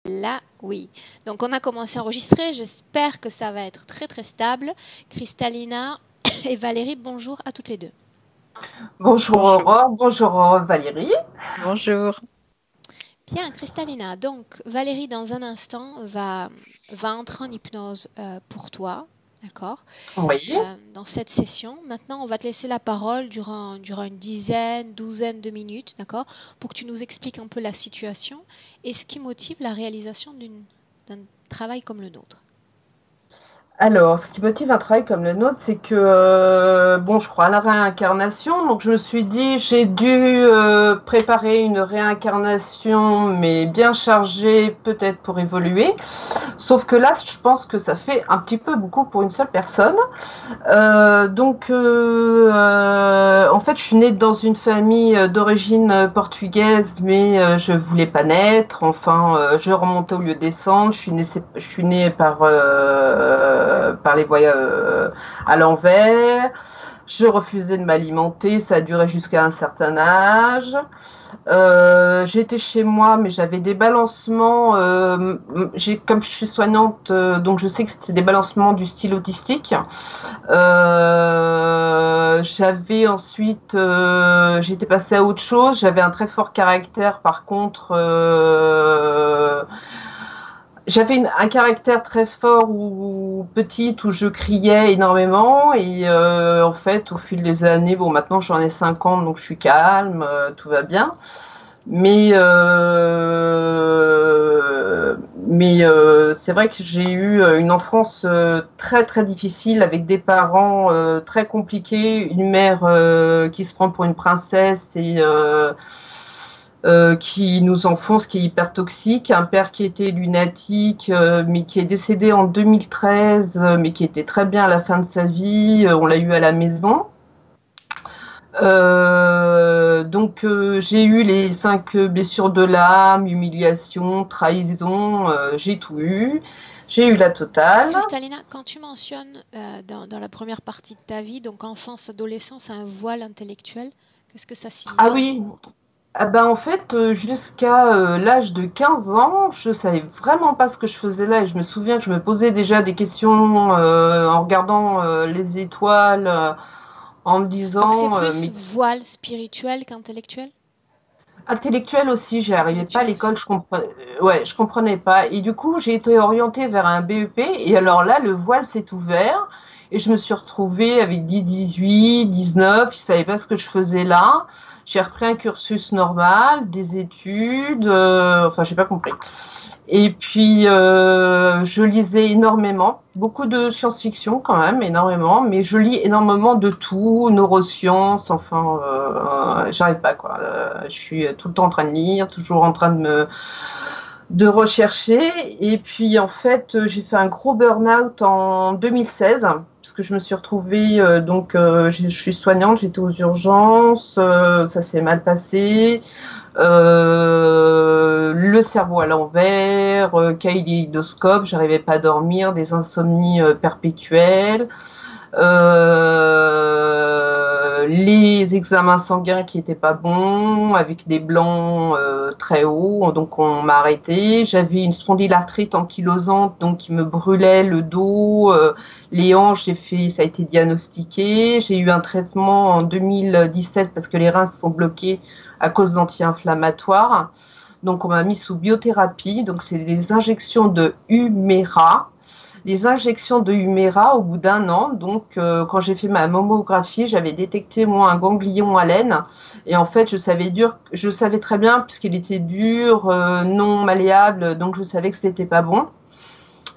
Là, oui. Donc, on a commencé à enregistrer. J'espère que ça va être très, très stable. Cristalina et Valérie, bonjour à toutes les deux. Bonjour Bonjour. Aurore, bonjour Valérie. Bonjour. Bien, Cristalina. Donc, Valérie, dans un instant, va entrer en hypnose pour toi. D'accord? Oui. Dans cette session. Maintenant, on va te laisser la parole durant une dizaine, douzaine de minutes, d'accord? Pour que tu nous expliques un peu la situation et ce qui motive la réalisation d'un travail comme le nôtre. Alors, ce qui motive un travail comme le nôtre, c'est que, bon, je crois à la réincarnation, donc je me suis dit, j'ai dû préparer une réincarnation, mais bien chargée, peut-être pour évoluer. Sauf que là, je pense que ça fait un petit peu beaucoup pour une seule personne. En fait, je suis née dans une famille d'origine portugaise, mais je voulais pas naître. Enfin, je remontais au lieu de descendre. Je suis née par les voies à l'envers. Je refusais de m'alimenter. Ça a duré jusqu'à un certain âge. J'étais chez moi, mais j'avais des balancements. Comme je suis soignante, donc je sais que c'était des balancements du style autistique. J'avais ensuite, j'étais passée à autre chose. J'avais un très fort caractère. Par contre, j'avais un caractère très fort ou petite où je criais énormément et en fait au fil des années, bon maintenant j'en ai 50 donc je suis calme, tout va bien. Mais c'est vrai que j'ai eu une enfance très très difficile avec des parents très compliqués, une mère qui se prend pour une princesse et qui nous enfonce, qui est hyper toxique, un père qui était lunatique, mais qui est décédé en 2013, mais qui était très bien à la fin de sa vie, on l'a eu à la maison. J'ai eu les 5 blessures de l'âme, humiliation, trahison, j'ai tout eu. J'ai eu la totale. Cristalina, quand tu mentionnes dans la première partie de ta vie, donc enfance, adolescence, un voile intellectuel, qu'est-ce que ça Ah signifie? oui, ah ben en fait, jusqu'à l'âge de 15 ans, je savais vraiment pas ce que je faisais là. Et je me souviens que je me posais déjà des questions en regardant les étoiles, en me Donc c'est disant, plus mais voile spirituel qu'intellectuel? intellectuelle aussi, j'arrivais pas à Intellectuel l'école, aussi. ouais, je comprenais pas. Et du coup, j'ai été orientée vers un BEP. Et alors là, le voile s'est ouvert. Et je me suis retrouvée avec 10, 18, 19. Je savais pas ce que je faisais là. J'ai repris un cursus normal, des études. Enfin, j'ai pas compris. Et puis, je lisais énormément, beaucoup de science-fiction quand même, énormément, mais je lis énormément de tout, neurosciences, enfin, j'arrête pas quoi. Je suis tout le temps en train de lire, toujours en train de rechercher. Et puis, en fait, j'ai fait un gros burn-out en 2016, parce que je me suis retrouvée, je suis soignante, j'étais aux urgences, ça s'est mal passé. Le cerveau à l'envers, kaléidoscope, j'arrivais pas à dormir, des insomnies perpétuelles, les examens sanguins qui étaient pas bons, avec des blancs très hauts, donc on m'a arrêté. J'avais une spondylarthrite ankylosante, donc qui me brûlait le dos, les hanches, ça a été diagnostiqué. J'ai eu un traitement en 2017 parce que les reins se sont bloqués à cause d'anti-inflammatoires. Donc on m'a mis sous biothérapie, donc c'est des injections de Humira. Les injections de Humira au bout d'un an, donc quand j'ai fait ma mammographie, j'avais détecté moi un ganglion à l'aine et en fait je savais très bien puisqu'il était dur, non malléable, donc je savais que c'était pas bon.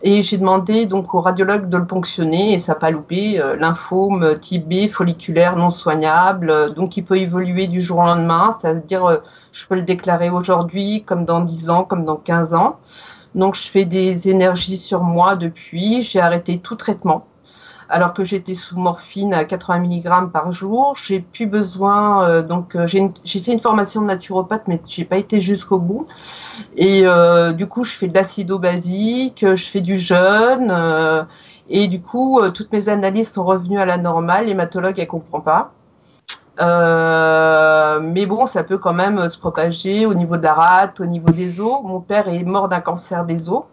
Et j'ai demandé donc au radiologue de le ponctionner et ça n'a pas loupé. Lymphome type B, folliculaire, non soignable, donc il peut évoluer du jour au lendemain, c'est-à-dire je peux le déclarer aujourd'hui, comme dans 10 ans, comme dans 15 ans. Donc je fais des énergies sur moi depuis, j'ai arrêté tout traitement. Alors que j'étais sous morphine à 80 mg par jour, j'ai plus besoin. J'ai fait une formation de naturopathe, mais j'ai pas été jusqu'au bout. Et du coup, je fais de l'acido basique, je fais du jeûne. Et du coup, toutes mes analyses sont revenues à la normale. L'hématologue, elle comprend pas. Mais bon, ça peut quand même se propager au niveau de la rate, au niveau des os. Mon père est mort d'un cancer des os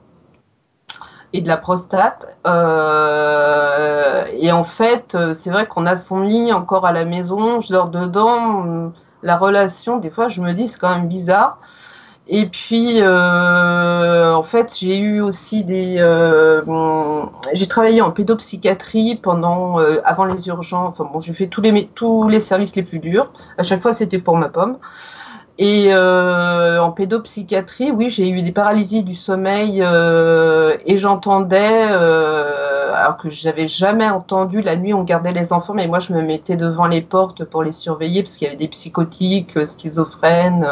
et de la prostate. Et en fait, c'est vrai qu'on a son lit encore à la maison, je dors dedans. La relation, des fois, je me dis, c'est quand même bizarre. Et puis, en fait, j'ai eu aussi j'ai travaillé en pédopsychiatrie pendant, avant les urgences. Enfin bon, j'ai fait tous les services les plus durs. À chaque fois, c'était pour ma pomme. Et en pédopsychiatrie, oui, j'ai eu des paralysies du sommeil et j'entendais, alors que j'avais jamais entendu la nuit, on gardait les enfants, mais moi je me mettais devant les portes pour les surveiller parce qu'il y avait des psychotiques, schizophrènes.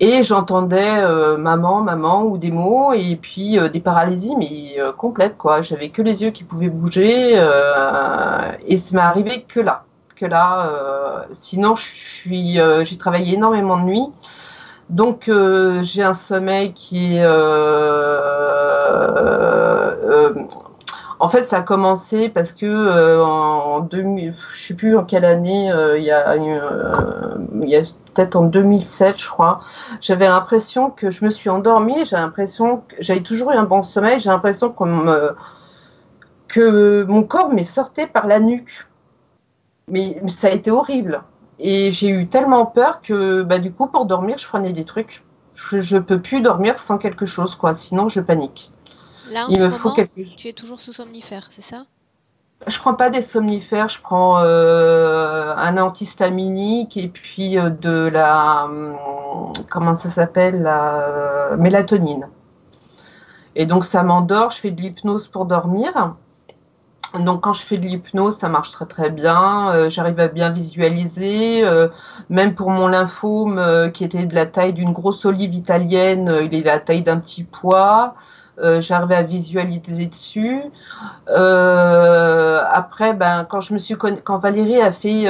Et j'entendais maman, maman ou des mots et puis des paralysies mais complètes quoi. J'avais que les yeux qui pouvaient bouger et ça m'est arrivé que là. Sinon j'ai travaillé énormément de nuit donc j'ai un sommeil qui est en fait, ça a commencé parce que en 2000, je sais plus en quelle année, il y a peut-être en 2007, je crois. J'avais l'impression que je me suis endormie. J'ai l'impression que j'avais toujours eu un bon sommeil. J'ai l'impression que mon corps m'est sorti par la nuque. Mais ça a été horrible. Et j'ai eu tellement peur que, bah, du coup, pour dormir, je prenais des trucs. Je peux plus dormir sans quelque chose, quoi. Sinon, je panique. Là, en Il ce me faut moment, quelque chose. tu es toujours sous somnifère, c'est ça? Je prends pas des somnifères, je prends un antihistaminique et puis de la comment ça s'appelle la mélatonine. Et donc ça m'endort, je fais de l'hypnose pour dormir. Donc quand je fais de l'hypnose, ça marche très très bien. J'arrive à bien visualiser. Même pour mon lymphome qui était de la taille d'une grosse olive italienne, il est de la taille d'un petit pois. J'arrivais à visualiser dessus. Après, ben, quand Valérie a fait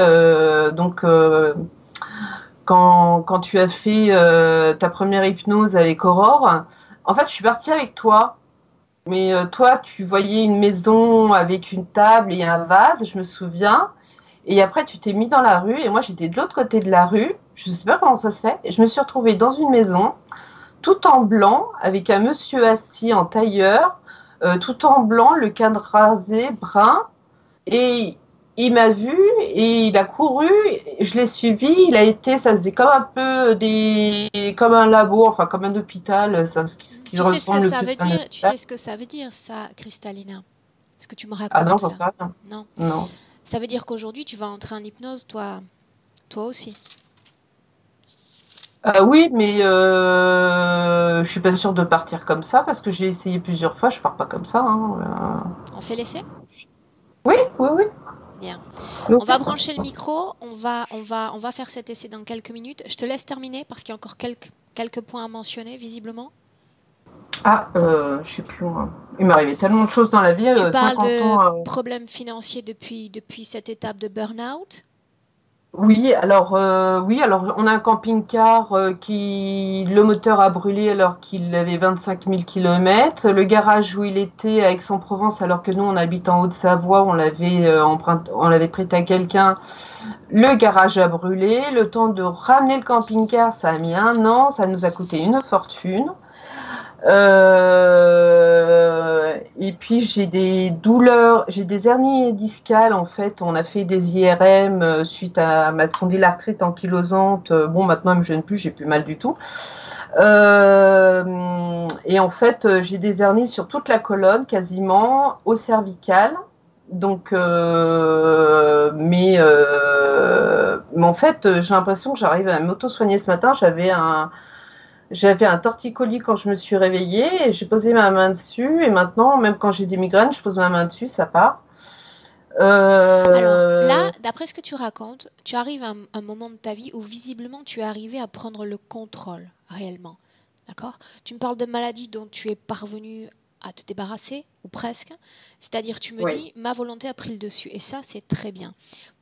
quand tu as fait ta première hypnose avec Aurore, en fait, je suis partie avec toi. Mais toi, tu voyais une maison avec une table et un vase, je me souviens. Et après, tu t'es mis dans la rue et moi, j'étais de l'autre côté de la rue. Je ne sais pas comment ça se fait. Et je me suis retrouvée dans une maison, tout en blanc, avec un monsieur assis en tailleur, tout en blanc, le cadre rasé, brun. Et il m'a vu et il a couru. Je l'ai suivi. Il a été, ça faisait comme un peu comme un labo, enfin comme un hôpital, ça, ce qui Tu sais ce que ressemble le ça plus veut à un dire? Tu hôpital. sais ce que ça veut dire, ça, Cristalina? Ce que tu me Ah non, racontes j'en là? sais rien. Non. Non. Ça veut dire qu'aujourd'hui, tu vas entrer en hypnose, toi aussi. Oui, mais je suis pas sûre de partir comme ça parce que j'ai essayé plusieurs fois. Je pars pas comme ça. Hein. On fait l'essai? Oui, oui, oui. Bien. On Ok. va brancher le micro. On va faire cet essai dans quelques minutes. Je te laisse terminer parce qu'il y a encore quelques points à mentionner, visiblement. Ah, je sais plus. Moi. Il m'est arrivé tellement de choses dans la vie. Tu parles 50 de ans. problèmes financiers depuis cette étape de burn-out. Oui, alors on a un camping-car qui le moteur a brûlé alors qu'il avait 25 000 kilomètres. Le garage où il était à Aix-en-Provence, alors que nous on habite en Haute-Savoie, on l'avait prêté à quelqu'un. Le garage a brûlé. Le temps de ramener le camping-car, ça a mis 1 an. Ça nous a coûté une fortune. Et puis j'ai des douleurs, j'ai des hernies discales en fait. On a fait des IRM suite à ma spondylarthrite ankylosante. Bon, maintenant elle me gêne plus, j'ai plus mal du tout. Et en fait, j'ai des hernies sur toute la colonne, quasiment au cervical. Donc, mais en fait, j'ai l'impression que j'arrive à m'auto-soigner ce matin. J'avais un torticolis quand je me suis réveillée et j'ai posé ma main dessus et maintenant, même quand j'ai des migraines, je pose ma main dessus, ça part. Alors là, Euh, d'après ce que tu racontes, tu arrives à un moment de ta vie où visiblement tu es arrivé à prendre le contrôle réellement. D'accord? Tu me parles de maladies dont tu es parvenu à te débarrasser, ou presque. C'est-à-dire, tu me oui. dis, ma volonté a pris le dessus. Et ça, c'est très bien.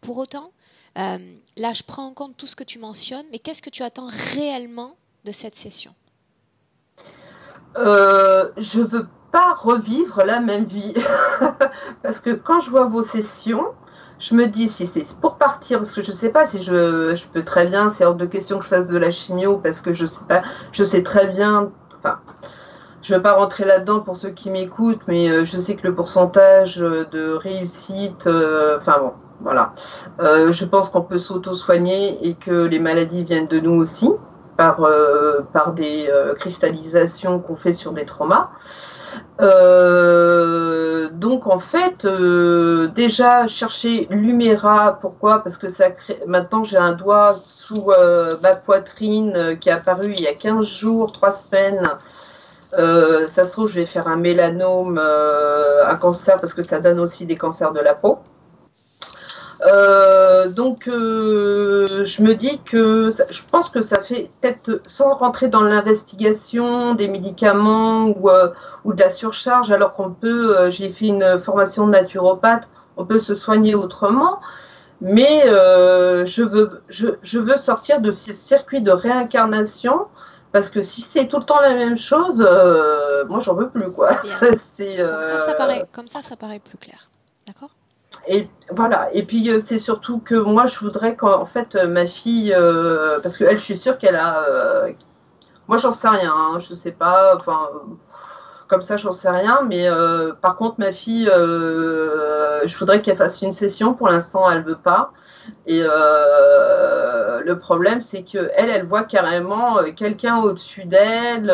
Pour autant, euh, là, je prends en compte tout ce que tu mentionnes, mais qu'est-ce que tu attends réellement de cette session? Je veux pas revivre la même vie parce que quand je vois vos sessions, je me dis si c'est pour partir, parce que je sais pas si je peux très bien, c'est hors de question que je fasse de la chimio, parce que je sais pas, je sais très bien, enfin, je ne veux pas rentrer là-dedans pour ceux qui m'écoutent, mais je sais que le pourcentage de réussite, enfin bon, voilà. Je pense qu'on peut s'auto-soigner et que les maladies viennent de nous aussi, par des cristallisations qu'on fait sur des traumas. Donc en fait, déjà chercher l'huméra, pourquoi? Parce que maintenant j'ai un doigt sous ma poitrine qui est apparu il y a 15 jours, 3 semaines. Ça se trouve, je vais faire un mélanome, un cancer, parce que ça donne aussi des cancers de la peau. Donc, je me dis que je pense que ça fait peut-être, sans rentrer dans l'investigation des médicaments ou de la surcharge, alors qu'on peut, j'ai fait une formation de naturopathe, on peut se soigner autrement, mais je veux sortir de ces circuits de réincarnation, parce que si c'est tout le temps la même chose, moi j'en veux plus, quoi. Bien. C'est, Comme ça paraît plus clair. D'accord? et voilà. Et puis c'est surtout que moi je voudrais qu'en fait ma fille, parce que elle, je suis sûre qu'elle a, moi j'en sais rien, hein, je sais pas, enfin comme ça j'en sais rien, mais par contre ma fille, je voudrais qu'elle fasse une session. Pour l'instant elle veut pas. Et le problème, c'est que elle voit carrément quelqu'un au-dessus d'elle,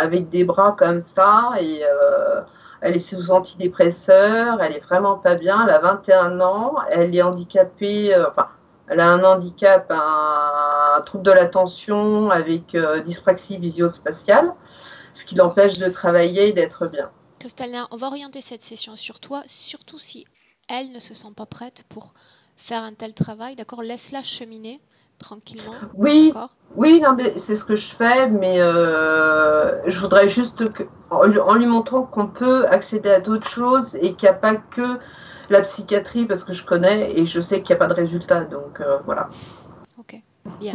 avec des bras comme ça, et elle est sous antidépresseur, elle est vraiment pas bien, elle a 21 ans, elle est handicapée, enfin, elle a un handicap, un trouble de l'attention avec dyspraxie visio-spatiale, ce qui D'accord. l'empêche de travailler et d'être bien. Cristalina, on va orienter cette session sur toi, surtout si elle ne se sent pas prête pour faire un tel travail. D'accord? Laisse-la cheminer tranquillement. Oui, D'accord? oui, non, mais c'est ce que je fais, mais je voudrais juste en lui montrant qu'on peut accéder à d'autres choses et qu'il n'y a pas que la psychiatrie, parce que je connais et je sais qu'il n'y a pas de résultat, donc voilà. Ok. Bien.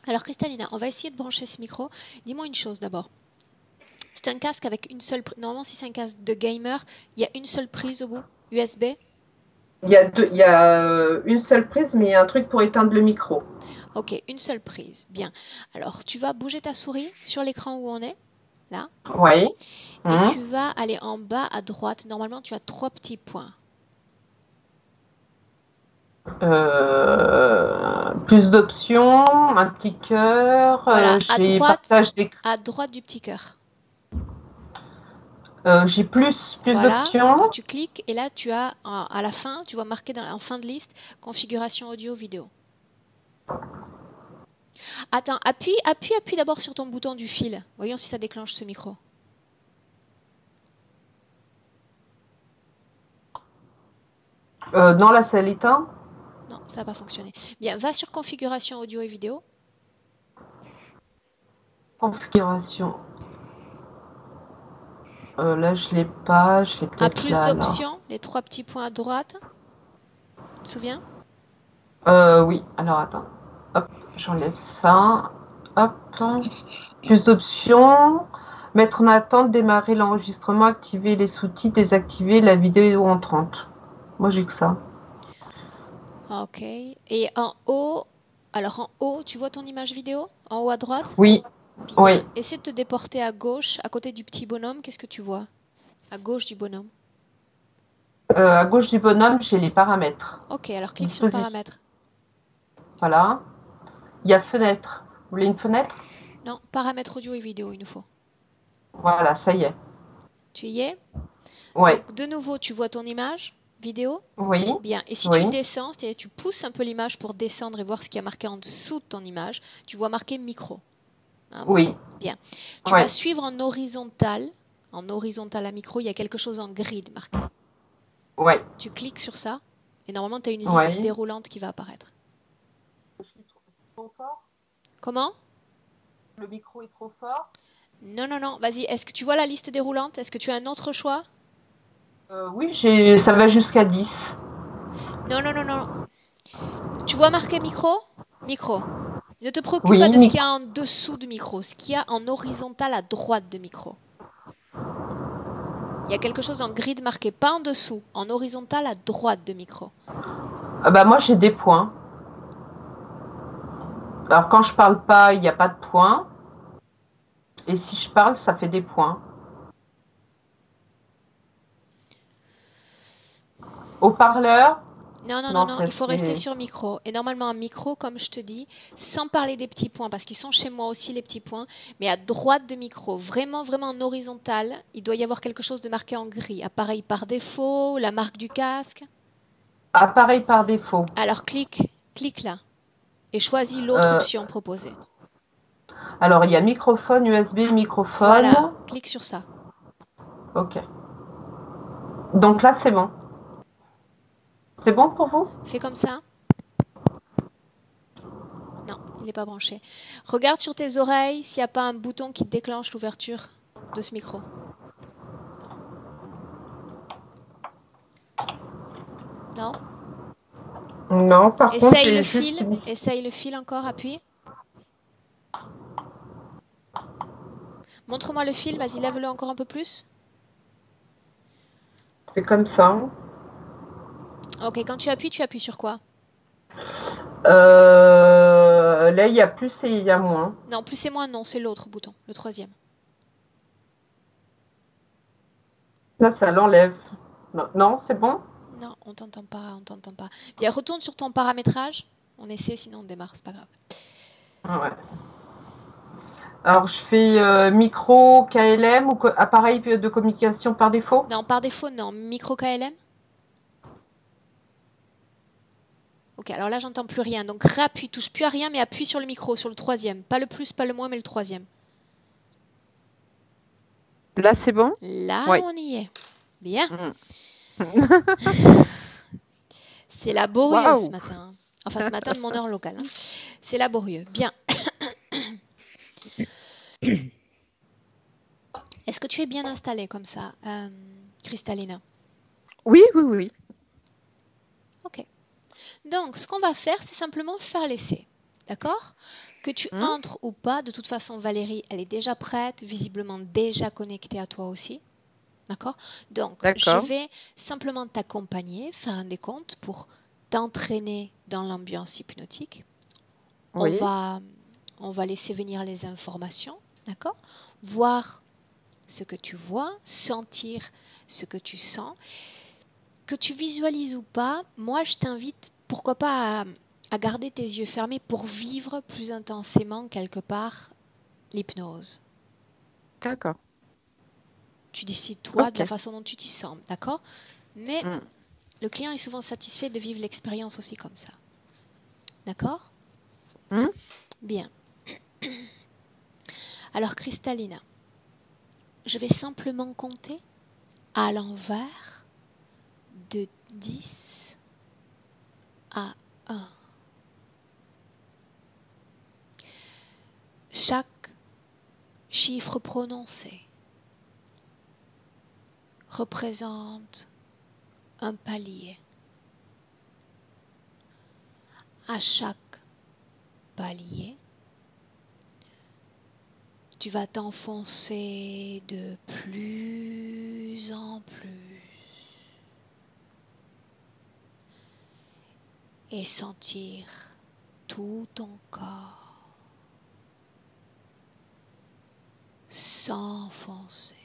Alors, Cristalina, on va essayer de brancher ce micro. Dis-moi une chose d'abord. C'est un casque avec une seule prise. Normalement, si c'est un casque de gamer, il y a une seule prise au bout, USB. Il y a une seule prise, mais il y a un truc pour éteindre le micro. Ok, une seule prise. Bien. Alors, tu vas bouger ta souris sur l'écran où on est, là, Oui. et Hum. tu vas aller en bas à droite. Normalement, tu as 3 petits points. Plus d'options, un petit cœur, Voilà, j'ai partage d'écran. à droite du petit cœur. J'ai plus Voilà, d'options. donc tu cliques et là tu as à la fin, tu vois marqué en fin de liste, configuration audio-vidéo. Attends, appuie d'abord sur ton bouton du fil. Voyons si ça déclenche ce micro. Non, là, ça l'éteint. Non, ça n'a pas fonctionné. Bien, va sur configuration audio et vidéo. Configuration. Là, je l'ai pas. Je l'ai À peut-être plus là, alors. d'options, les 3 petits points à droite. Tu te souviens? Oui. Alors, attends. Hop, j'enlève ça. Hop. Plus d'options. Mettre en attente, démarrer l'enregistrement, activer les sous-titres, désactiver la vidéo entrante. Moi, j'ai que ça. Ok. Et en haut, tu vois ton image vidéo? En haut à droite? Oui. Bien. Oui. Essaie de te déporter à gauche, à côté du petit bonhomme. Qu'est-ce que tu vois? À gauche du bonhomme. À gauche du bonhomme, j'ai les paramètres. Ok, alors clique sur Disposition. paramètres. Voilà. Il y a fenêtre. Vous voulez une fenêtre? Non, paramètres audio et vidéo, il nous faut. Voilà, ça y est. Tu y es? Oui. Donc, de nouveau, tu vois ton image vidéo? Oui. Bien. Et si tu Oui. descends, c'est-à-dire tu pousses un peu l'image pour descendre et voir ce qui a marqué en dessous de ton image, tu vois marqué micro. Hein, Oui. bien. Tu Oui. vas suivre en horizontal. En horizontal à micro, il y a quelque chose en grid marqué. Oui. Tu cliques sur ça et normalement, tu as une liste Oui. déroulante qui va apparaître. Trop fort? Comment? Le micro est trop fort? Non, non, non. Vas-y, est-ce que tu vois la liste déroulante? Est-ce que tu as un autre choix? Oui, ça va jusqu'à 10. Non, non, non, non. Tu vois marqué micro? Micro. Ne te préoccupe pas Oui, de ce qu'il y a en dessous de micro, ce qu'il y a en horizontal à droite de micro. Il y a quelque chose en grid marqué, pas en dessous, en horizontal à droite de micro. Ah bah moi j'ai des points. Alors quand je parle pas, il n'y a pas de points. Et si je parle, ça fait des points. Haut-parleur, Non, non, non, non, non, ça il faut rester c'est. sur micro. Et normalement, un micro, comme je te dis, sans parler des petits points, parce qu'ils sont chez moi aussi, les petits points, mais à droite de micro, vraiment, vraiment en horizontal, il doit y avoir quelque chose de marqué en gris. Appareil par défaut, la marque du casque. Appareil par défaut. Alors clique là et choisis l'autre Euh, option proposée. alors il y a microphone USB, microphone. Voilà, clique sur ça. Ok. Donc là c'est bon. C'est bon pour vous? Fais comme ça. Non, il n'est pas branché. Regarde sur tes oreilles s'il n'y a pas un bouton qui déclenche l'ouverture de ce micro. Non? Non, par contre Essaye le j'ai juste. fil. Essaye le fil encore, appuie. Montre-moi le fil, vas-y, lève-le encore un peu plus. C'est comme ça. Ok, quand tu appuies sur quoi? Là il y a plus et il y a moins. Non, plus et moins, non, c'est l'autre bouton, le troisième. Là ça l'enlève. Non, non, c'est bon? Non, on t'entend pas, on t'entend pas. Bien, retourne sur ton paramétrage. On essaie, sinon on démarre, c'est pas grave. Ah ouais. Alors je fais micro KLM ou appareil de communication par défaut. Non, par défaut, non. Micro KLM. Ok, alors là, j'entends plus rien. Donc réappuie, touche plus à rien, mais appuie sur le micro, sur le troisième. Pas le plus, pas le moins, mais le troisième. Là, c'est bon? Là, Oui. on y est. Bien. Mm. C'est laborieux ce Waouh! matin. Enfin, ce matin de mon heure locale. Hein. C'est laborieux. Bien. Est-ce que tu es bien installée comme ça, Cristalina? Oui, oui, oui. Ok. Donc, ce qu'on va faire, c'est simplement faire l'essai. D'accord? Que tu Hmm, entres ou pas, de toute façon, Valérie, elle est déjà prête, visiblement déjà connectée à toi aussi. D'accord? Donc, je d'accord. vais simplement t'accompagner, faire un décompte pour t'entraîner dans l'ambiance hypnotique. On Oui, va, on va laisser venir les informations, d'accord? Voir ce que tu vois, sentir ce que tu sens. Que tu visualises ou pas, moi je t'invite, pourquoi pas, à garder tes yeux fermés pour vivre plus intensément quelque part l'hypnose. d'accord. Tu décides toi de la Ok. façon dont tu t'y sens, d'accord? Mais Hmm, le client est souvent satisfait de vivre l'expérience aussi comme ça. D'accord? hmm, Bien. Alors Cristalina, je vais simplement compter à l'envers de 10 à 1. Chaque chiffre prononcé représente un palier. À chaque palier, tu vas t'enfoncer de plus en plus et sentir tout ton corps s'enfoncer.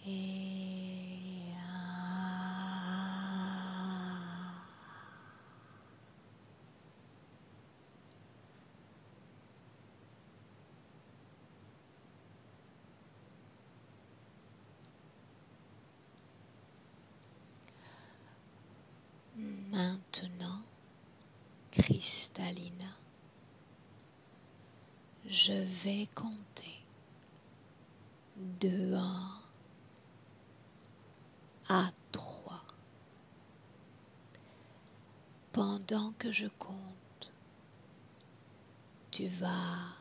Et maintenant, Cristalina, je vais compter de 1 à 3. Pendant que je compte, tu vas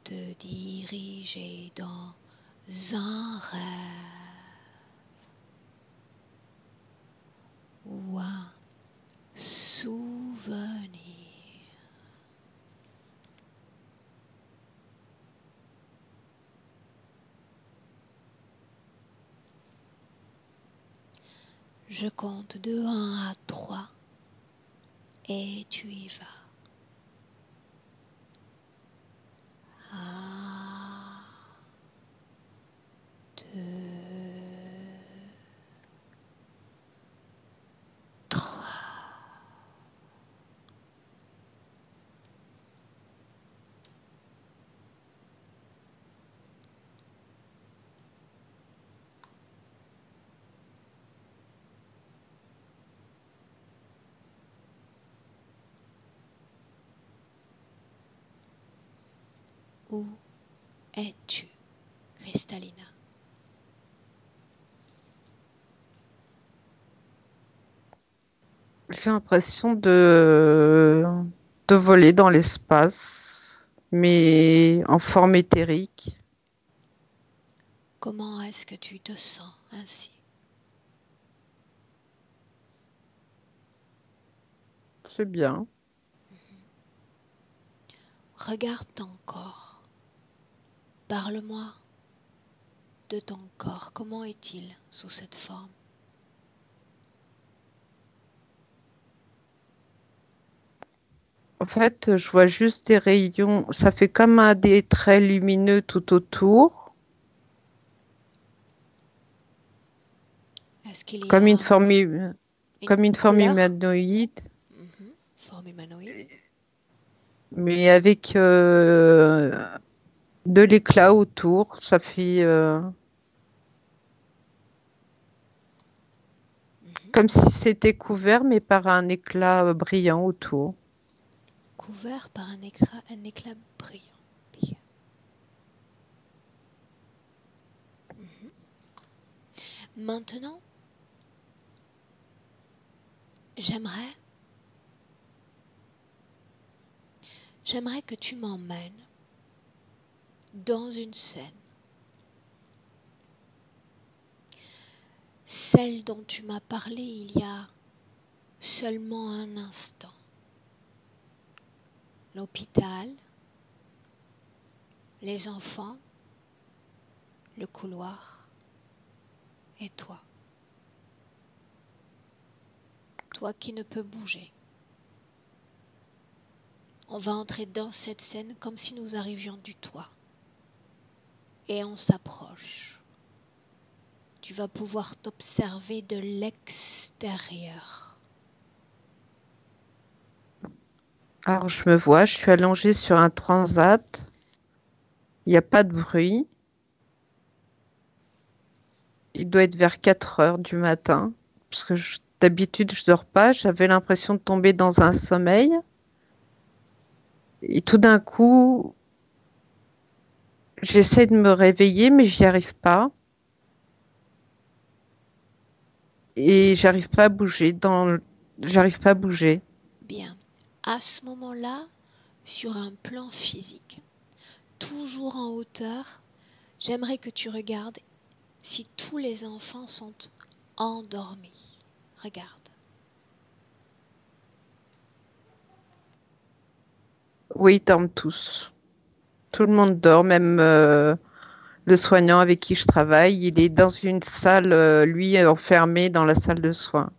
te diriger dans un rêve ou un souvenir. Je compte de 1 à 3 et tu y vas. 1, 2, 3. Où es-tu, Cristalina? J'ai l'impression de voler dans l'espace, mais en forme éthérique. Comment est-ce que tu te sens ainsi? C'est bien. Regarde ton corps. Parle-moi de ton corps. Comment est-il sous cette forme? En fait, je vois juste des rayons. Ça fait comme des traits lumineux tout autour, Est-ce qu'il y comme une a forme, une comme une forme couleur? humanoïde, Forme humanoïde. mais avec de l'éclat autour. Ça fait comme si c'était couvert, mais par un éclat brillant autour. Couvert par un éclat brillant. Bien. Maintenant, j'aimerais que tu m'emmènes dans une scène, celle dont tu m'as parlé il y a seulement un instant. L'hôpital, les enfants, le couloir et toi. Toi qui ne peux bouger. On va entrer dans cette scène comme si nous arrivions du toit. Et on s'approche. Tu vas pouvoir t'observer de l'extérieur. Alors, je me vois, je suis allongée sur un transat. Il n'y a pas de bruit. Il doit être vers 4 heures du matin. Parce que d'habitude, je dors pas. J'avais l'impression de tomber dans un sommeil. Et tout d'un coup, j'essaie de me réveiller, mais j'y arrive pas. Et j'arrive pas à bouger. J'arrive pas à bouger. Bien. À ce moment-là, sur un plan physique, toujours en hauteur, j'aimerais que tu regardes si tous les enfants sont endormis. Regarde. Oui, ils dorment tous. Tout le monde dort, même le soignant avec qui je travaille. Il est dans une salle, lui, enfermé dans la salle de soins.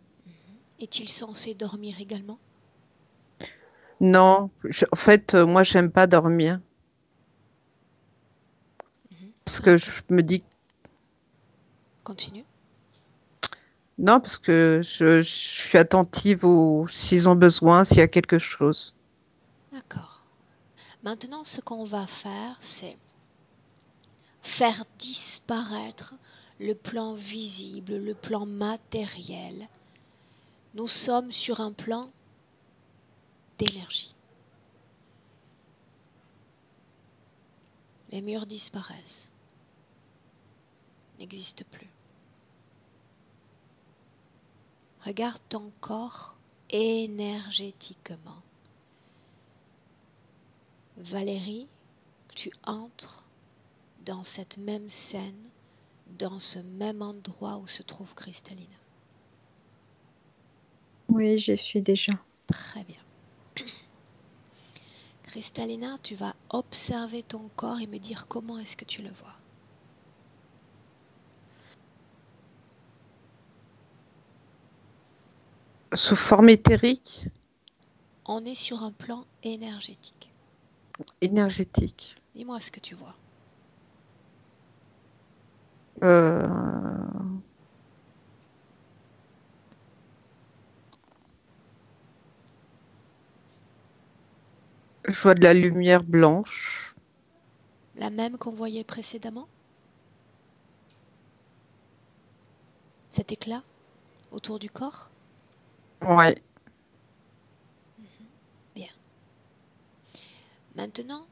Est-il censé dormir également? Non, en fait, moi, j'aime pas dormir parce que je Maintenant, me dis continue. non, parce que je suis attentive s'ils ont besoin, s'il y a quelque chose. D'accord. Maintenant, ce qu'on va faire, c'est faire disparaître le plan visible, le plan matériel. Nous sommes sur un plan d'énergie. Les murs disparaissent, n'existent plus. Regarde ton corps énergétiquement. Valérie, tu entres dans cette même scène, dans ce même endroit où se trouve Cristalina. Oui, j'y suis déjà. Très bien. Cristalina, tu vas observer ton corps et me dire comment est-ce que tu le vois. Sous forme éthérique, On est sur un plan énergétique. énergétique. Dis-moi ce que tu vois. Euh, je vois de la lumière blanche. La même qu'on voyait précédemment? Cet éclat autour du corps? Ouais. Bien. Maintenant,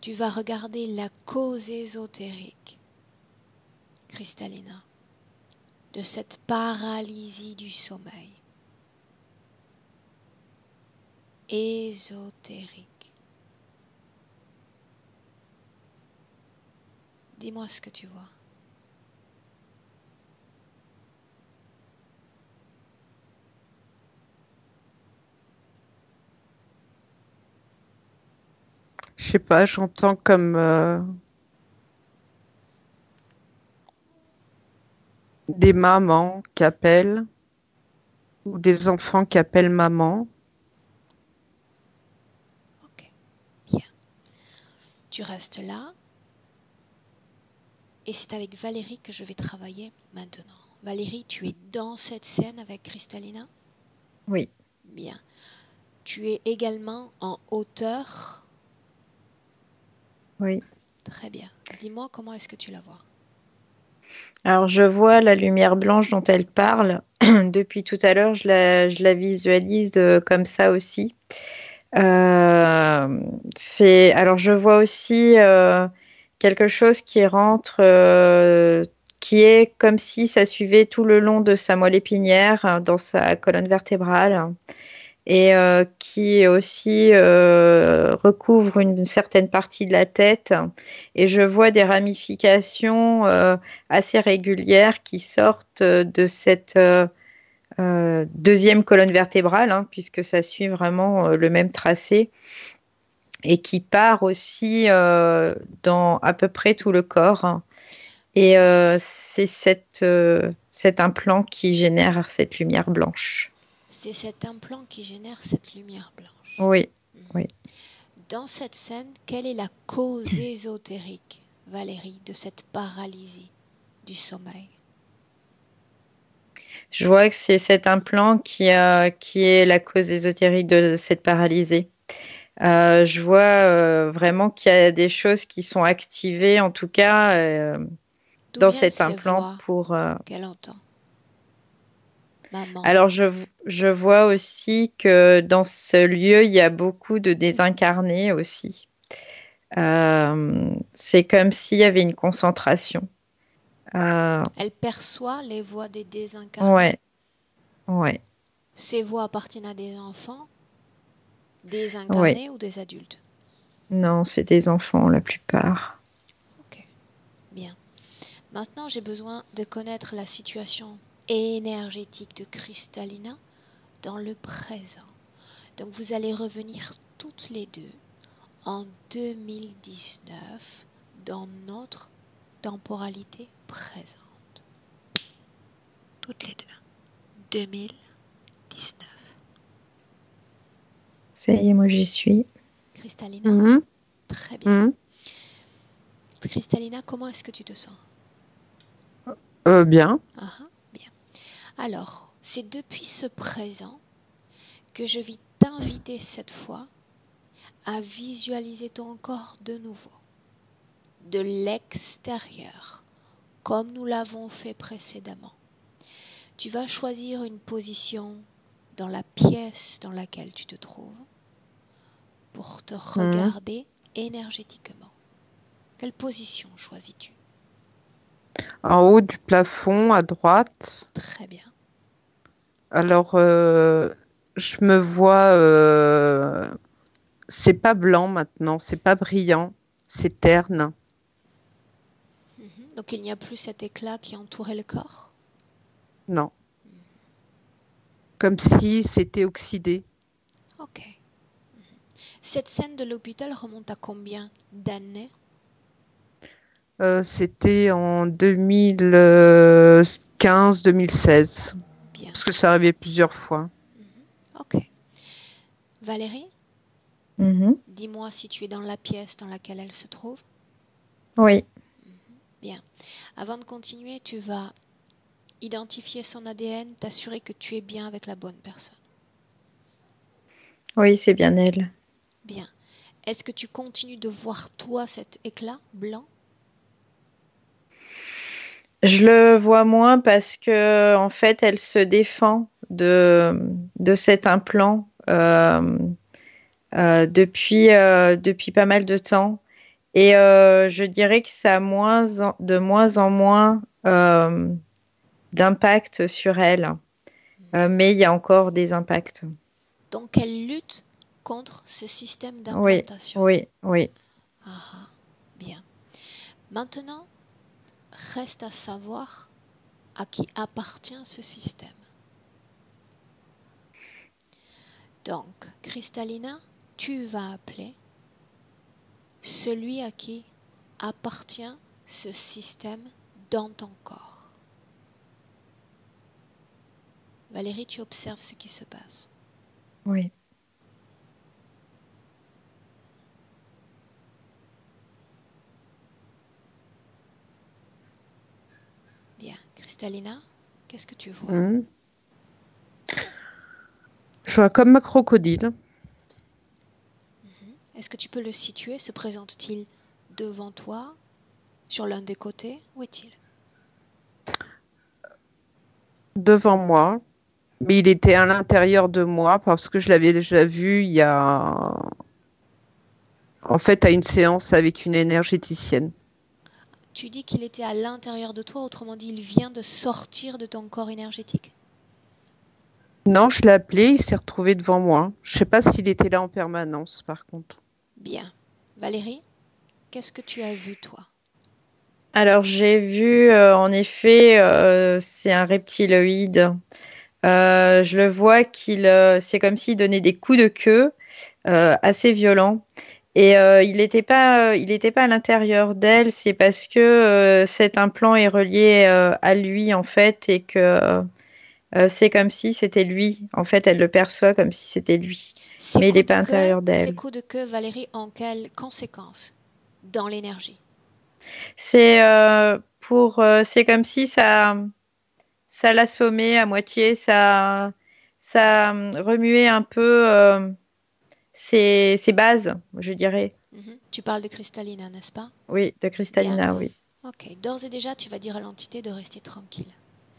tu vas regarder la cause ésotérique, Cristalina, de cette paralysie du sommeil. Ésotérique. Dis-moi ce que tu vois. Je sais pas, j'entends comme des mamans qui appellent ou des enfants qui appellent maman. Ok, bien. Tu restes là et c'est avec Valérie que je vais travailler maintenant. Valérie, tu es dans cette scène avec Cristalina? Oui. Bien. Tu es également en hauteur? Oui. Très bien. Dis-moi comment est-ce que tu la vois? Alors, je vois la lumière blanche dont elle parle. Depuis tout à l'heure, je la visualise comme ça aussi. Alors, je vois aussi quelque chose qui rentre, qui est comme si ça suivait tout le long de sa moelle épinière, dans sa colonne vertébrale, et qui aussi recouvre une certaine partie de la tête. Et je vois des ramifications assez régulières qui sortent de cette deuxième colonne vertébrale, hein, puisque ça suit vraiment le même tracé, et qui part aussi dans à peu près tout le corps. Et c'est cet implant qui génère cette lumière blanche. C'est cet implant qui génère cette lumière blanche. Oui, oui. Dans cette scène, quelle est la cause ésotérique, Valérie, de cette paralysie du sommeil? Je vois que c'est cet implant qui est la cause ésotérique de cette paralysie. Je vois vraiment qu'il y a des choses qui sont activées, en tout cas, D'où dans viennent cet ces implant voix pour... qu'elle entend? Maman. Alors, je vois aussi que dans ce lieu, il y a beaucoup de désincarnés aussi. C'est comme s'il y avait une concentration. Elle perçoit les voix des désincarnés. Ouais, ouais, Ces voix appartiennent à des enfants, ouais. désincarnés ou des adultes? Non, c'est des enfants la plupart. Ok, bien. Maintenant, j'ai besoin de connaître la situation énergétique de Cristalina dans le présent. Donc, vous allez revenir toutes les deux en 2019 dans notre temporalité présente. Toutes les deux. 2019. Ça y est, moi j'y suis. Cristalina, Mhm, très bien. mhm. Cristalina, comment est-ce que tu te sens? Bien. Ah, ah, bien. Alors, c'est depuis ce présent que je vais t'inviter cette fois à visualiser ton corps de nouveau, de l'extérieur, comme nous l'avons fait précédemment. Tu vas choisir une position dans la pièce dans laquelle tu te trouves pour te regarder énergétiquement. Quelle position choisis-tu? En haut du plafond, à droite. Très bien. Alors, je me vois. C'est pas blanc maintenant, c'est pas brillant, c'est terne. Donc il n'y a plus cet éclat qui entourait le corps? Non. Comme si c'était oxydé. Ok. Cette scène de l'hôpital remonte à combien d'années? C'était en 2015-2016. Bien. Parce que ça arrivait plusieurs fois. Ok. Valérie, Mhm. dis-moi si tu es dans la pièce dans laquelle elle se trouve. Oui, Bien. Avant de continuer, tu vas identifier son ADN, t'assurer que tu es bien avec la bonne personne. oui, c'est bien elle. Bien. Est-ce que tu continues de voir toi cet éclat blanc? Je le vois moins parce que en fait, elle se défend de cet implant depuis pas mal de temps. Et je dirais que ça a de moins en moins d'impact sur elle. Mais il y a encore des impacts. Donc elle lutte contre ce système Oui, d'implantation. oui, oui. Ah, bien. Maintenant, reste à savoir à qui appartient ce système. Donc, Cristalina, tu vas appeler celui à qui appartient ce système dans ton corps. Valérie, tu observes ce qui se passe. Oui. Bien. Cristalina, qu'est-ce que tu vois? Mhm. Je vois comme un crocodile. Est-ce que tu peux le situer? Se présente-t-il devant toi, sur l'un des côtés? Où est-il? Devant moi, mais il était à l'intérieur de moi parce que je l'avais déjà vu il y a, en fait, à une séance avec une énergéticienne. Tu dis qu'il était à l'intérieur de toi, autrement dit, il vient de sortir de ton corps énergétique? Non, je l'ai appelé, il s'est retrouvé devant moi. Je sais pas s'il était là en permanence, par contre. Bien. Valérie, qu'est-ce que tu as vu, toi? Alors j'ai vu en effet, c'est un reptiloïde. Je le vois c'est comme s'il donnait des coups de queue assez violents. Et il était pas à l'intérieur d'elle, c'est parce que cet implant est relié à lui en fait et que c'est comme si c'était lui. En fait, elle le perçoit comme si c'était lui, mais il n'est pas à l'intérieur Ces d'elle. coups de queue, Valérie, ont quelles conséquences dans l'énergie? C'est comme si ça l'assommait à moitié, ça remuait un peu ses bases, je dirais. Tu parles de Cristalina, n'est-ce pas? Oui, de Bien. Cristalina, oui. Ok. D'ores et déjà, tu vas dire à l'entité de rester tranquille.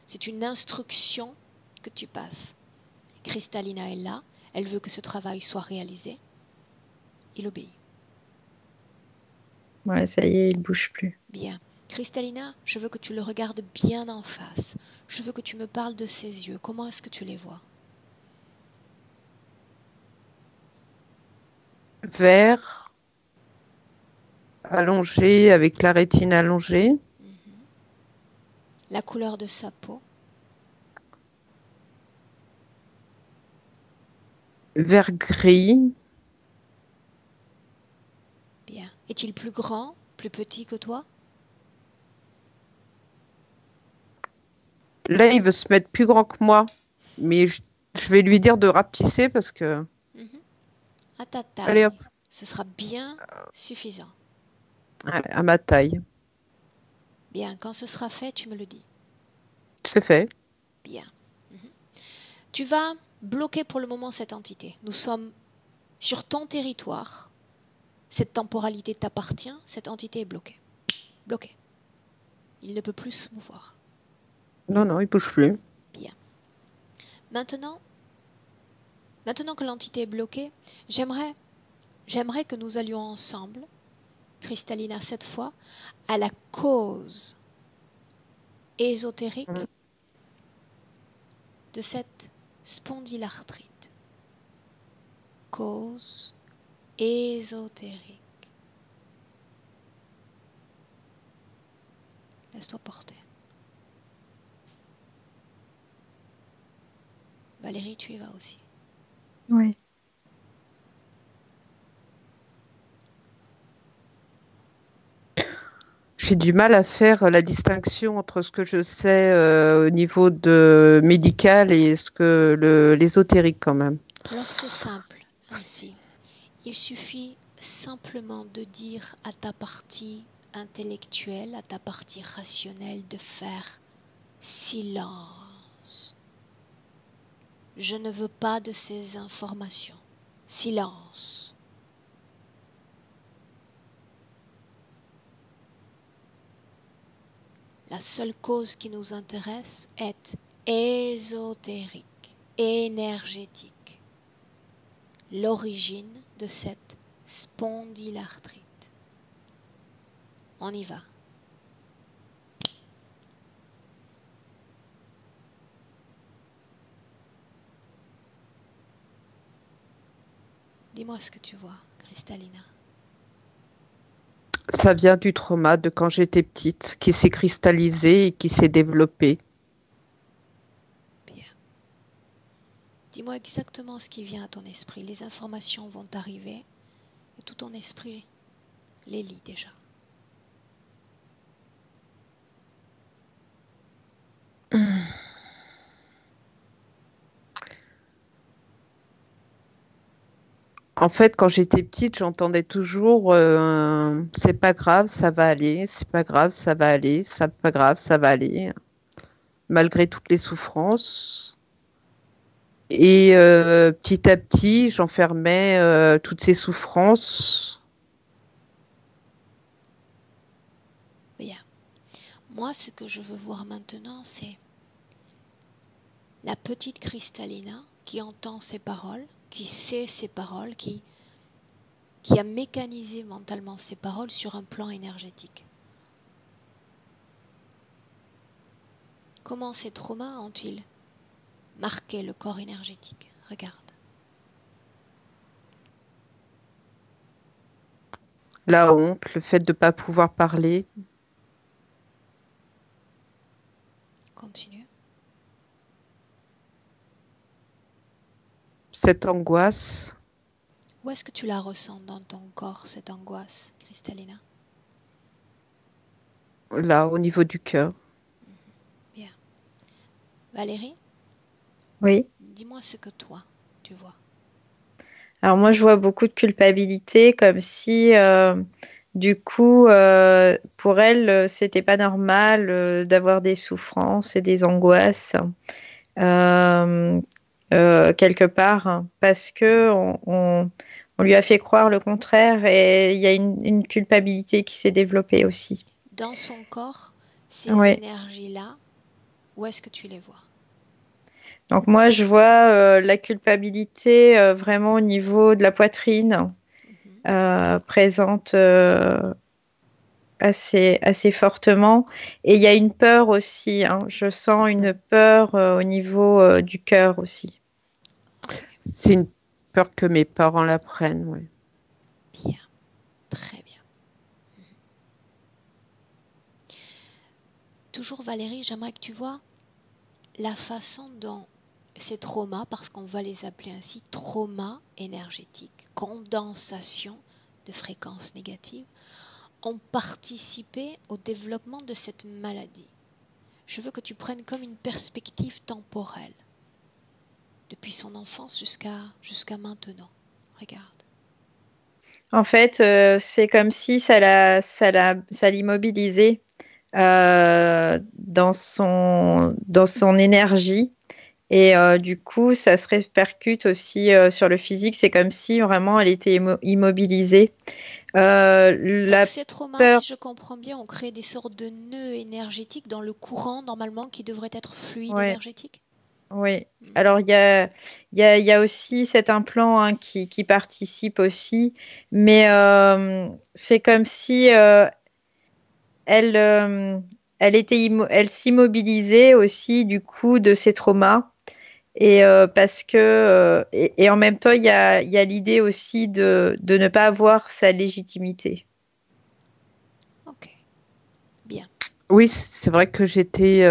C'est une instruction que tu passes. Cristalina est là. Elle veut que ce travail soit réalisé. Il obéit. Ouais, ça y est, il bouge plus. Bien. Cristalina, je veux que tu le regardes bien en face. Je veux que tu me parles de ses yeux. Comment est-ce que tu les vois? Vert, allongé, avec la rétine allongée. La couleur de sa peau? Vert gris. Bien. Est-il plus grand, plus petit que toi? Là, il veut se mettre plus grand que moi. Mais je vais lui dire de rapetisser parce que... Mhm. À ta Allez taille. hop, Ce sera bien suffisant. à ma taille. Bien, quand ce sera fait, tu me le dis. C'est fait. Bien. Tu vas bloquer pour le moment cette entité. Nous sommes sur ton territoire. Cette temporalité t'appartient. Cette entité est bloquée. Bloquée. Il ne peut plus se mouvoir. Non, non, il bouge plus. Bien. Maintenant que l'entité est bloquée, j'aimerais que nous allions ensemble, Kristallina cette fois, à la cause ésotérique Mm. de cette spondylarthrite. Cause ésotérique. Laisse-toi porter. Valérie, tu y vas aussi. Oui. J'ai du mal à faire la distinction entre ce que je sais au niveau de médical et ce que l'ésotérique quand même. Alors c'est simple, ainsi. Il suffit simplement de dire à ta partie intellectuelle, à ta partie rationnelle de faire silence. Je ne veux pas de ces informations. Silence. La seule cause qui nous intéresse est ésotérique, énergétique. L'origine de cette spondylarthrite. On y va. Dis-moi ce que tu vois, Kristallina. Ça vient du trauma de quand j'étais petite, qui s'est cristallisé et qui s'est développé. Bien. Dis-moi exactement ce qui vient à ton esprit. Les informations vont arriver et tout ton esprit les lit déjà. En fait, quand j'étais petite, j'entendais toujours c'est pas grave, ça va aller, c'est pas grave, ça va aller, c'est pas grave, ça va aller, malgré toutes les souffrances. Et petit à petit, j'enfermais toutes ces souffrances. Bien. Moi, ce que je veux voir maintenant, c'est la petite Kristallina qui entend ces paroles, qui sait ces paroles, qui a mécanisé mentalement ces paroles sur un plan énergétique. Comment ces traumas ont-ils marqué le corps énergétique? Regarde. La honte, le fait de ne pas pouvoir parler, Continue. cette angoisse, Où est-ce que tu la ressens dans ton corps, cette angoisse, Kristallina? là, au niveau du cœur. Bien. Valérie, Oui. dis-moi ce que toi, tu vois. Alors moi, je vois beaucoup de culpabilité, comme si, du coup, pour elle, c'était pas normal d'avoir des souffrances et des angoisses euh, quelque part, hein, parce que on lui a fait croire le contraire et il y a une culpabilité qui s'est développée aussi. Dans son corps, ces Ouais. énergies-là, où est-ce que tu les vois? Donc moi, je vois la culpabilité vraiment au niveau de la poitrine, présente assez fortement. Et il y a une peur aussi, hein. Je sens une peur au niveau du cœur aussi. Ok, C'est une peur que mes parents la prennent, ouais. bien, très bien. Toujours Valérie, j'aimerais que tu vois la façon dont ces traumas, parce qu'on va les appeler ainsi, traumas énergétiques, condensation de fréquences négatives, ont participé au développement de cette maladie. Je veux que tu prennes comme une perspective temporelle, depuis son enfance jusqu'à maintenant. Regarde. En fait, c'est comme si ça l'immobilisait dans son énergie. Et du coup, ça se répercute aussi sur le physique. C'est comme si vraiment elle était immobilisée. Donc La ces traumas, peur, si je comprends bien, ont créé des sortes de nœuds énergétiques dans le courant, normalement, qui devrait être fluide ouais, énergétique. oui. Mhm. Alors, il y a aussi cet implant hein, qui participe aussi. Mais c'est comme si elle, euh, elle s'immobilisait aussi du coup de ses traumas. Et parce que et en même temps, il y a l'idée aussi de ne pas avoir sa légitimité. Ok, bien. Oui, c'est vrai que j'étais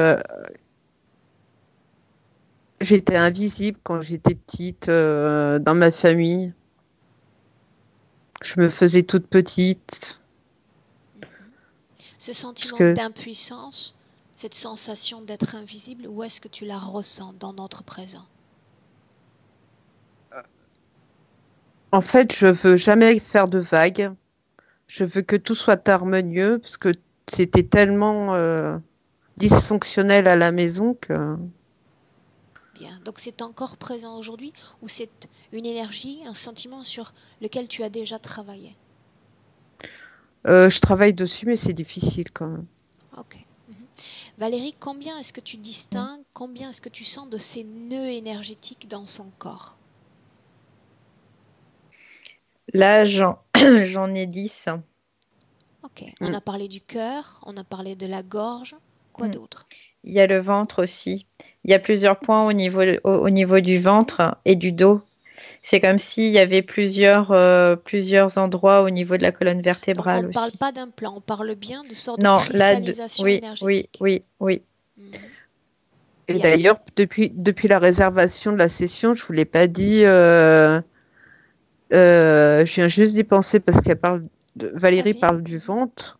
invisible quand j'étais petite dans ma famille. Je me faisais toute petite Ce parce sentiment que, d'impuissance, cette sensation d'être invisible, où est-ce que tu la ressens dans notre présent? en fait, je veux jamais faire de vagues. Je veux que tout soit harmonieux parce que c'était tellement dysfonctionnel à la maison que Bien. Donc c'est encore présent aujourd'hui ou c'est une énergie, un sentiment sur lequel tu as déjà travaillé? je travaille dessus, mais c'est difficile quand même. Ok. Mhm. Valérie, combien est-ce que tu distingues, combien est-ce que tu sens de ces nœuds énergétiques dans son corps? Là, j'en ai 10. Ok. On Mm. a parlé du cœur, on a parlé de la gorge. Quoi Mm. d'autre? Il y a le ventre aussi. Il y a plusieurs points au niveau du ventre et du dos. C'est comme s'il y avait plusieurs endroits au niveau de la colonne Donc on vertébrale ne parle aussi. pas d'un plan, on parle bien de sorte de Non, cristallisation oui, oui, énergétique. oui, oui. Mhm. Et Bien. d'ailleurs, depuis la réservation de la session, je vous l'ai pas dit. Je viens juste d'y penser parce Valérie Vas-y. parle du Mhm. ventre.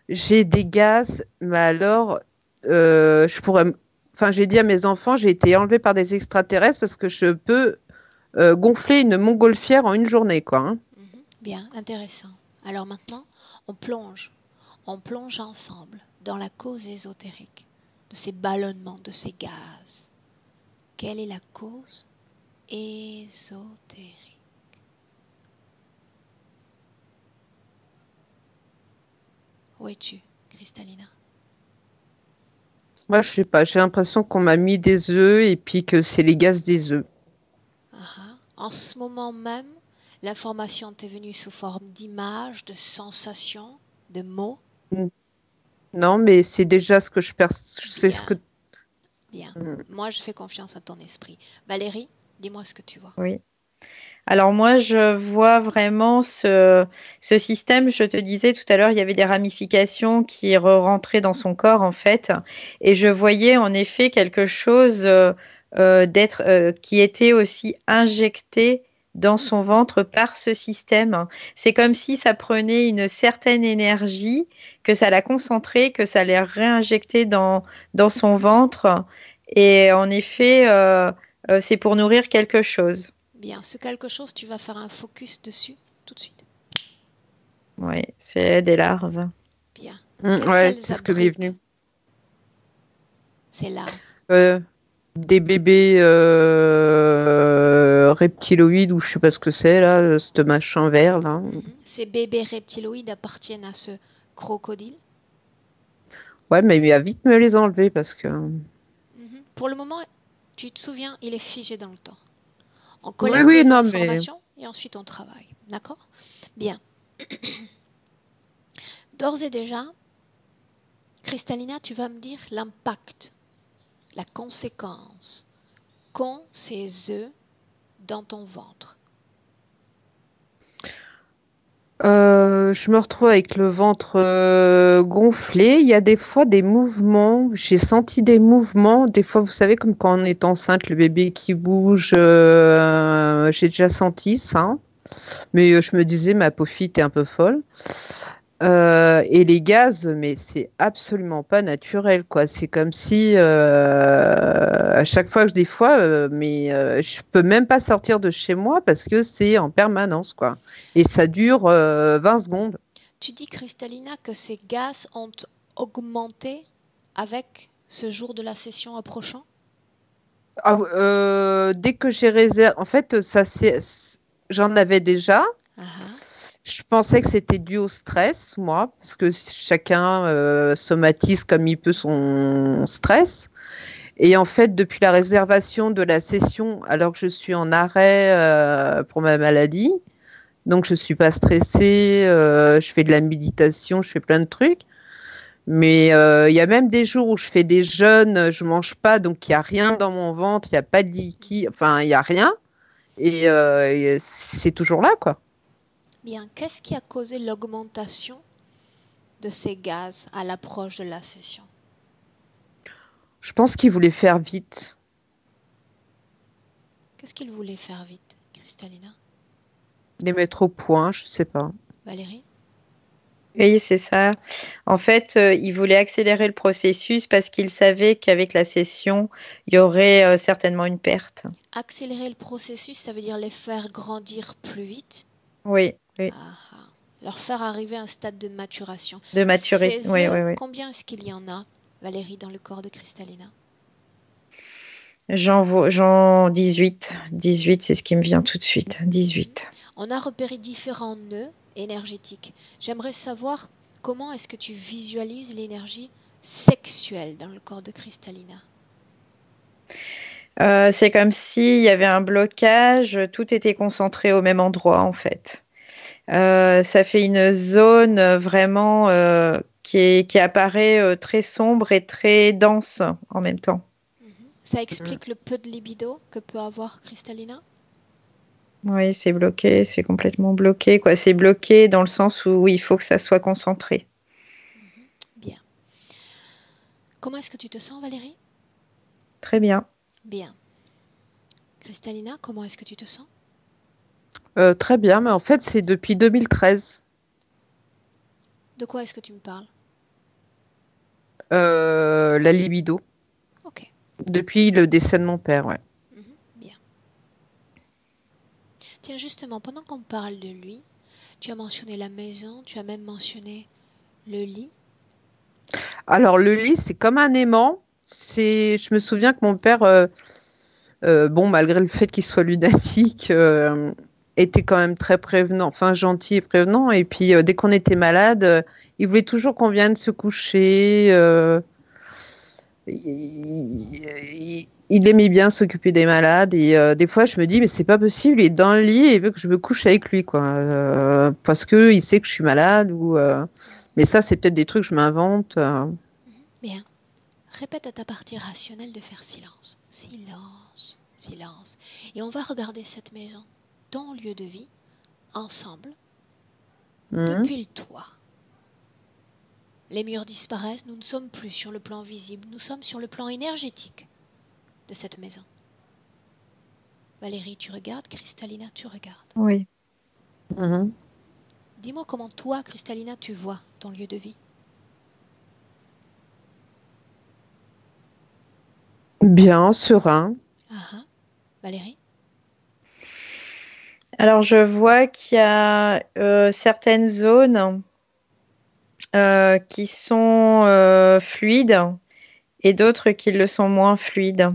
J'ai des gaz, mais alors, je pourrais. Enfin, j'ai dit à mes enfants, j'ai été enlevée par des extraterrestres parce que je peux gonfler une montgolfière en une journée, quoi. Hein. Mhm. Bien, intéressant. Alors maintenant, on plonge ensemble dans la cause ésotérique de ces ballonnements, de ces gaz. Quelle est la cause ésotérique? Où es-tu, Cristalina? Moi, je sais pas, j'ai l'impression qu'on m'a mis des œufs et puis que c'est les gaz des œufs. Ah. En ce moment même, l'information t'est venue sous forme d'images, de sensations, de mots. Mm. Non, mais c'est déjà ce que c'est ce que. Bien, bien. Mm. Moi, je fais confiance à ton esprit. Valérie, dis-moi ce que tu vois. Oui. Alors moi, je vois vraiment ce système. Je te disais tout à l'heure, il y avait des ramifications qui rentraient dans son corps en fait, et je voyais en effet quelque chose qui était aussi injecté dans son ventre par ce système. C'est comme si ça prenait une certaine énergie, que ça la concentrait, que ça allait réinjecter dans son ventre, et en effet, c'est pour nourrir quelque chose. Bien, ce quelque chose, tu vas faire un focus dessus tout de suite. Oui, c'est des larves. Bien. Mm, Qu'est-ce ouais, qu'elles c'est ce que m'est abritent, venu. ces larves? Euh, des bébés reptiloïdes ou je sais pas ce que c'est là, ce machin vert là. Mhm. Ces bébés reptiloïdes appartiennent à ce crocodile. Ouais, mais il va vite me les enlever parce que. Mhm. Pour le moment, tu te souviens, il est figé dans le temps. On Oui, collecte oui, les non, mais. informations et ensuite on travaille. D'accord? Bien. D'ores et déjà, Cristalina, tu vas me dire l'impact, la conséquence qu'ont ces œufs dans ton ventre. Je me retrouve avec le ventre gonflé. Il y a des fois des mouvements. J'ai senti des mouvements. Des fois, vous savez, comme quand on est enceinte, le bébé qui bouge. J'ai déjà senti ça. Mais je me disais, ma pauvre fille, t'es un peu folle. Et les gaz, mais c'est absolument pas naturel, quoi. C'est comme si à chaque fois que des fois, je peux même pas sortir de chez moi parce que c'est en permanence, quoi. Et ça dure 20 secondes. Tu dis, Cristalina, que ces gaz ont augmenté avec ce jour de la session approchant? Ah, dès que j'ai réservé, en fait, j'en avais déjà. Ah ah. Je pensais que c'était dû au stress, moi, parce que chacun somatise comme il peut son stress. Et en fait, depuis la réservation de la session, alors que je suis en arrêt pour ma maladie, donc je suis pas stressée, je fais de la méditation, je fais plein de trucs. Mais il y a même des jours où je fais des jeûnes, je mange pas, donc il y a rien dans mon ventre, il y a pas de liquide, enfin il y a rien, et c'est toujours là, quoi. Bien, qu'est-ce qui a causé l'augmentation de ces gaz à l'approche de la session? Je pense qu'il voulait faire vite. Qu'est-ce qu'il voulait faire vite, Cristalina? Les mettre au point, je sais pas. Valérie? Oui, c'est ça. En fait, il voulait accélérer le processus parce qu'il savait qu'avec la session, il y aurait certainement une perte. Accélérer le processus, ça veut dire les faire grandir plus vite. Oui, oui. Ah, ah. Leur faire arriver à un stade de maturation. De maturité. Ces Oui, oui, zones, oui. combien est-ce qu'il y en a, Valérie, dans le corps de Cristalina? J'en 18. 18, c'est ce qui me vient tout de suite. 18. On a repéré différents nœuds énergétiques. J'aimerais savoir comment est-ce que tu visualises l'énergie sexuelle dans le corps de Cristalina. C'est comme s'il y avait un blocage, tout était concentré au même endroit, en fait. Ça fait une zone vraiment qui apparaît très sombre et très dense en même temps. Ça explique le peu de libido que peut avoir Cristalina? Oui, c'est bloqué, c'est complètement bloqué, quoi. C'est bloqué dans le sens où il faut que ça soit concentré. Bien. Comment est-ce que tu te sens, Valérie? Très bien. Bien. Cristalina, comment est-ce que tu te sens? Très bien, mais en fait, c'est depuis 2013. De quoi est-ce que tu me parles? La libido. Ok. Depuis le décès de mon père, ouais. Bien. Tiens, justement, pendant qu'on parle de lui, tu as mentionné la maison, tu as même mentionné le lit. Alors, le lit, c'est comme un aimant. Je me souviens que mon père, bon, malgré le fait qu'il soit lunatique, était quand même très prévenant, enfin gentil et prévenant. Et puis, dès qu'on était malade, il voulait toujours qu'on vienne se coucher. Il aimait bien s'occuper des malades. Et des fois, je me dis, mais c'est pas possible, il est dans le lit et il veut que je me couche avec lui, quoi. Parce qu'il sait que je suis malade. Mais ça, c'est peut-être des trucs que je m'invente. Bien. Répète à ta partie rationnelle de faire silence. Silence, silence. Et on va regarder cette maison, ton lieu de vie, ensemble, depuis le toit. Les murs disparaissent, nous ne sommes plus sur le plan visible, nous sommes sur le plan énergétique de cette maison. Valérie, tu regardes, Cristalina, tu regardes. Oui. Dis-moi comment toi, Cristalina, tu vois ton lieu de vie. Bien, serein. Valérie? Alors, je vois qu'il y a certaines zones qui sont fluides et d'autres qui le sont moins fluides.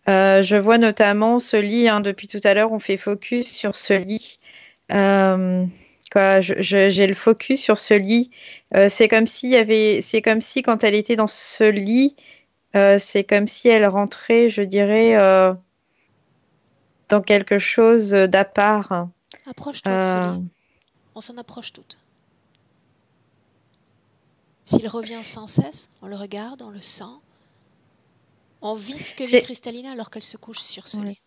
Je vois notamment ce lit, hein, depuis tout à l'heure, on fait focus sur ce lit. J'ai le focus sur ce lit. C'est comme si quand elle était dans ce lit, c'est comme si elle rentrait, je dirais, dans quelque chose d'à part. Approche-toi de ce lit. On s'en approche toutes. S'il revient sans cesse, on le regarde, on le sent. On vit ce que vit Cristalina alors qu'elle se couche sur ce lit.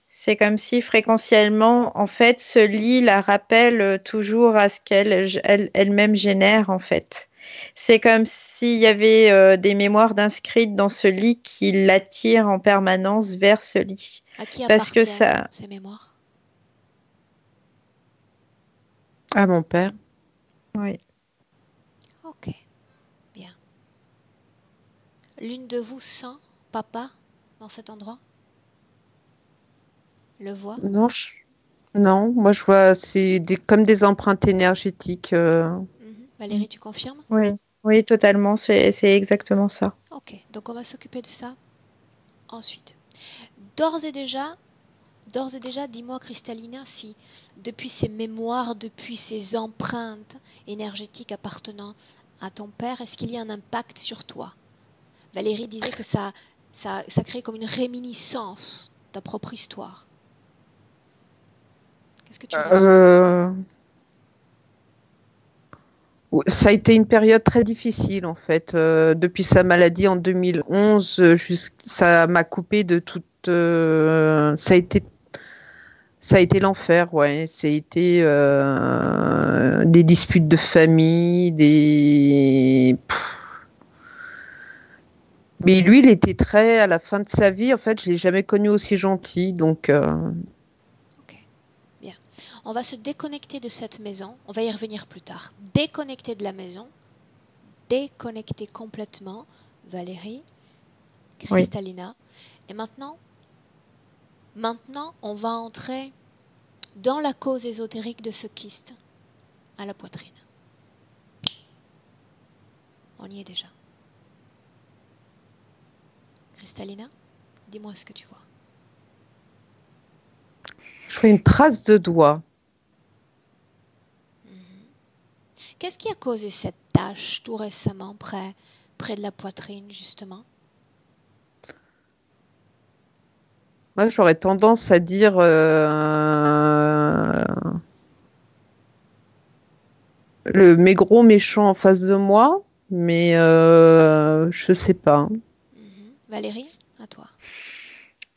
C'est comme si fréquentiellement, en fait, ce lit la rappelle toujours à ce qu'elle-même génère, en fait. C'est comme s'il y avait des mémoires d'inscrites dans ce lit qui l'attirent en permanence vers ce lit. À qui appartiennent ces mémoires? À mon père. Oui. Ok, bien. L'une de vous sent papa dans cet endroit? Le voit? Non, non, moi je vois comme des empreintes énergétiques. Mhm. Valérie, tu confirmes? Oui, oui, totalement. C'est exactement ça. Ok, donc on va s'occuper de ça ensuite. D'ores et déjà, d'ores et déjà, dis-moi, Cristalina, si depuis ces mémoires, depuis ces empreintes énergétiques appartenant à ton père, est-ce qu'il y a un impact sur toi? Valérie disait que ça crée comme une réminiscence de ta propre histoire. Qu'est-ce que tu ressens? Euh, Ça a été une période très difficile en fait. Depuis sa maladie en 2011, ça m'a coupé de toute. Ça a été l'enfer, ouais. Ça a été des disputes de famille, Mais lui, il était très à la fin de sa vie. En fait, je l'ai jamais connu aussi gentil, donc. Ok, bien. On va se déconnecter de cette maison. On va y revenir plus tard. Déconnecter de la maison. Déconnecter complètement. Valérie, Oui. Cristalina. Et maintenant, on va entrer dans la cause ésotérique de ce kyste à la poitrine. On y est déjà. Cristalina, dis-moi ce que tu vois. Je fais une trace de doigt. Qu'est-ce qui a causé cette tache tout récemment près de la poitrine, justement? Moi, j'aurais tendance à dire mes gros méchants en face de moi, mais je sais pas. Valérie, à toi.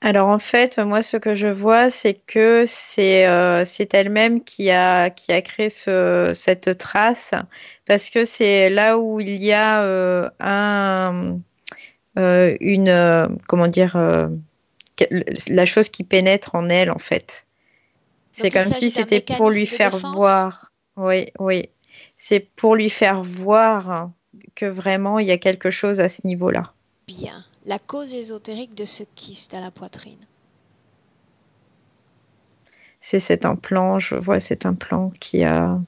Alors en fait, moi, ce que je vois, c'est que c'est elle-même qui a créé cette trace parce que c'est là où il y a comment dire, la chose qui pénètre en elle, en fait. C'est Donc il comme si s'agit d'un c'était pour lui mécanisme de faire défense? voir. Oui, oui. C'est pour lui faire voir que vraiment il y a quelque chose à ce niveau-là. Bien. La cause ésotérique de ce kyste à la poitrine. C'est cet implant, je vois cet implant qui a.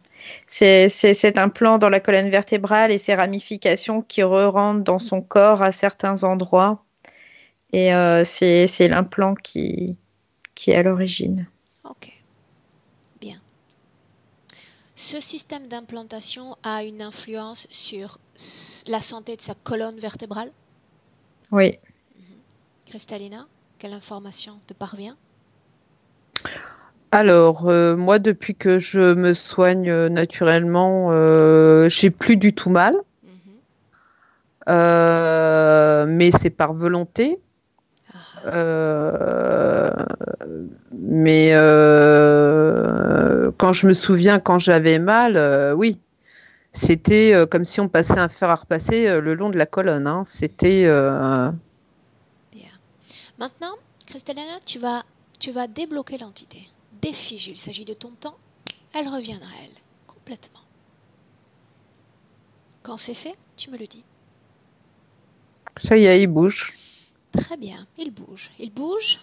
C'est cet implant dans la colonne vertébrale et ses ramifications qui re-rentrent dans son corps à certains endroits. Et c'est l'implant qui est à l'origine. Ok, bien. Ce système d'implantation a une influence sur la santé de sa colonne vertébrale? Oui. Cristalina, quelle information te parvient? Alors, moi, depuis que je me soigne naturellement, j'ai plus du tout mal. Mhm. Mais c'est par volonté. Ah, Euh, mais quand je me souviens, quand j'avais mal, oui, c'était comme si on passait un fer à repasser le long de la colonne, hein. C'était bien. Maintenant, Cristalina, tu vas débloquer l'entité. Défige, il s'agit de ton temps. Elle reviendra, elle, complètement. Quand c'est fait, tu me le dis. ça y est, il bouge. Très bien, il bouge. Il bouge,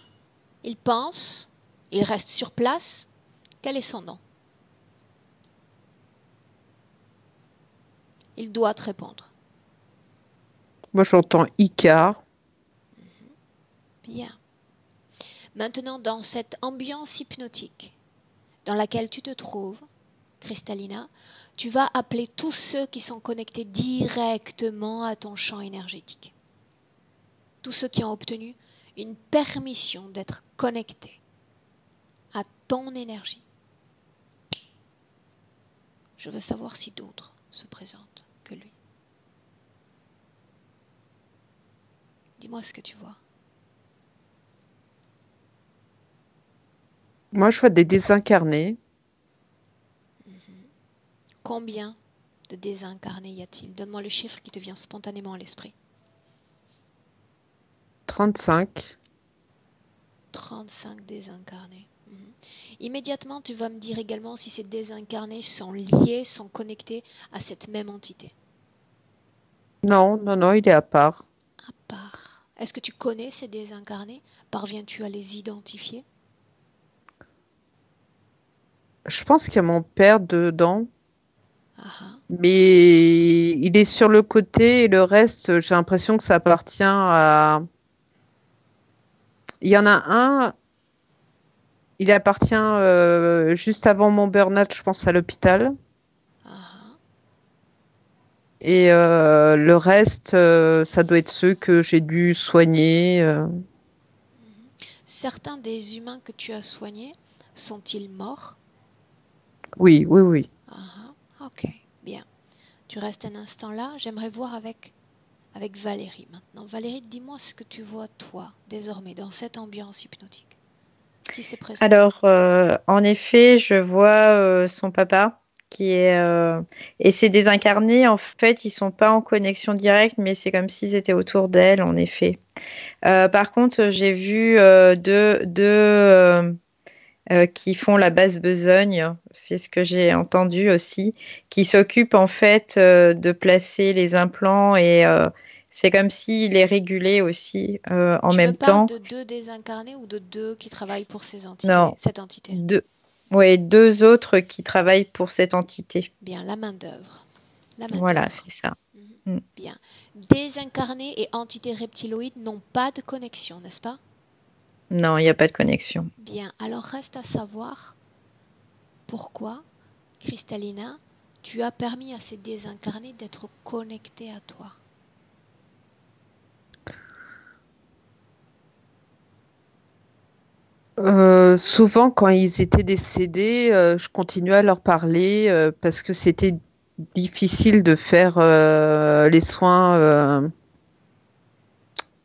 il pense, il reste sur place. Quel est son nom? Il doit te répondre. Moi, j'entends Icar. Bien. Maintenant, dans cette ambiance hypnotique dans laquelle tu te trouves, Cristalina, tu vas appeler tous ceux qui sont connectés directement à ton champ énergétique. Tous ceux qui ont obtenu une permission d'être connectés à ton énergie. Je veux savoir si d'autres se présentent que lui. Dis-moi ce que tu vois. Moi, je vois des désincarnés. Combien de désincarnés y a-t-il? Donne-moi le chiffre qui te vient spontanément à l'esprit. 35. 35 désincarnés. Immédiatement, tu vas me dire également si ces désincarnés sont liés, sont connectés à cette même entité. Non, non, non, il est à part. À part. Est-ce que tu connais ces désincarnés? Parviens-tu à les identifier? Je pense qu'il y a mon père dedans, Ah ah. mais il est sur le côté et le reste, j'ai l'impression que ça appartient à... Il y en a un, il appartient juste avant mon burn-out, je pense, à l'hôpital. Ah ah. Et le reste, ça doit être ceux que j'ai dû soigner. Certains des humains que tu as soignés sont-ils morts? Oui, oui, oui. Ah ah. Ok, bien. Tu restes un instant là. J'aimerais voir avec Valérie maintenant. Valérie, dis-moi ce que tu vois toi désormais dans cette ambiance hypnotique. Qui s'est présenté? Alors, en effet, je vois son papa qui est et ces désincarnés, en fait, ils sont pas en connexion directe, mais c'est comme s'ils étaient autour d'elle, en effet. Par contre, j'ai vu deux qui font la basse besogne, c'est ce que j'ai entendu aussi, qui s'occupent en fait de placer les implants et c'est comme s'il les régulait aussi en Tu me même parles temps. de deux désincarnés ou de deux qui travaillent pour ces entités, Non, cette entité? deux, ouais, deux autres qui travaillent pour cette entité. Bien, la main-d'œuvre. La Voilà, main-d'œuvre. c'est ça. Mhm. Mm. Bien. Désincarnés et entités reptiloïdes n'ont pas de connexion, n'est-ce pas? Non, il n'y a pas de connexion. Bien. Alors reste à savoir pourquoi, Cristalina, tu as permis à ces désincarnés d'être connectés à toi. Souvent, quand ils étaient décédés, je continuais à leur parler parce que c'était difficile de faire les soins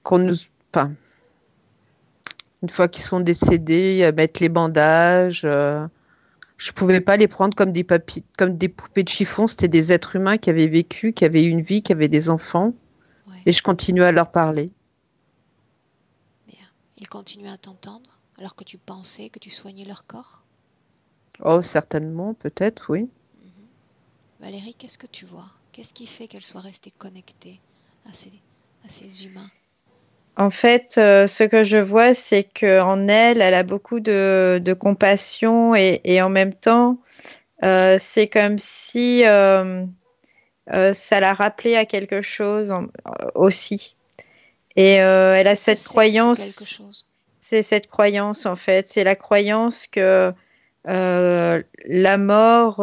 qu'on nous... Enfin, une fois qu'ils sont décédés, mettre les bandages. Je pouvais pas les prendre comme des comme des poupées de chiffon. C'était des êtres humains qui avaient vécu, qui avaient une vie, qui avaient des enfants. Ouais. Et je continuais à leur parler. Bien. Ils continuaient à t'entendre alors que tu pensais que tu soignais leur corps? Oh, certainement, peut-être, oui. Mhm. Valérie, qu'est-ce que tu vois? Qu'est-ce qui fait qu'elle soit restée connectée à ces humains? En fait, ce que je vois, c'est qu'en elle, elle a beaucoup de compassion et en même temps, c'est comme si ça l'a rappelé à quelque chose aussi. Et elle a Qu'est-ce que cette c'est que ce quelque croyance, chose? c'est cette croyance en fait, c'est la croyance que la mort,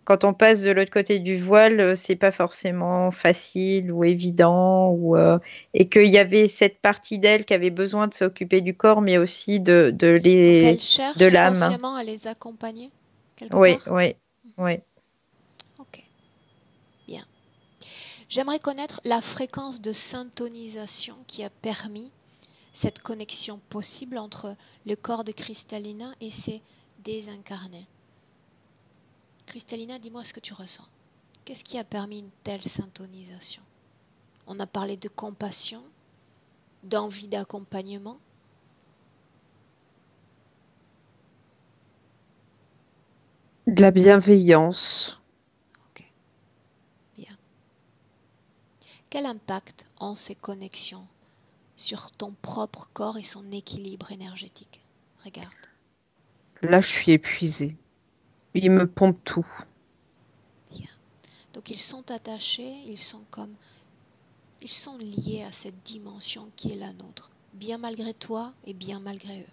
quand on passe de l'autre côté du voile, c'est pas forcément facile ou évident, et qu'il y avait cette partie d'elle qui avait besoin de s'occuper du corps, mais aussi Donc elle de cherche l'âme. inconsciemment à les accompagner quelque Oui, part? oui, oui. Ok, bien. J'aimerais connaître la fréquence de syntonisation qui a permis cette connexion possible entre le corps de Cristalina et ses désincarnés. Cristalina, dis-moi ce que tu ressens. Qu'est-ce qui a permis une telle syntonisation? On a parlé de compassion, d'envie d'accompagnement. De la bienveillance. Ok, bien. Quel impact ont ces connexions sur ton propre corps et son équilibre énergétique? Regarde. Là, je suis épuisée. Il me pompe tout. Bien. Donc ils sont attachés, ils sont liés à cette dimension qui est la nôtre, bien malgré toi et bien malgré eux.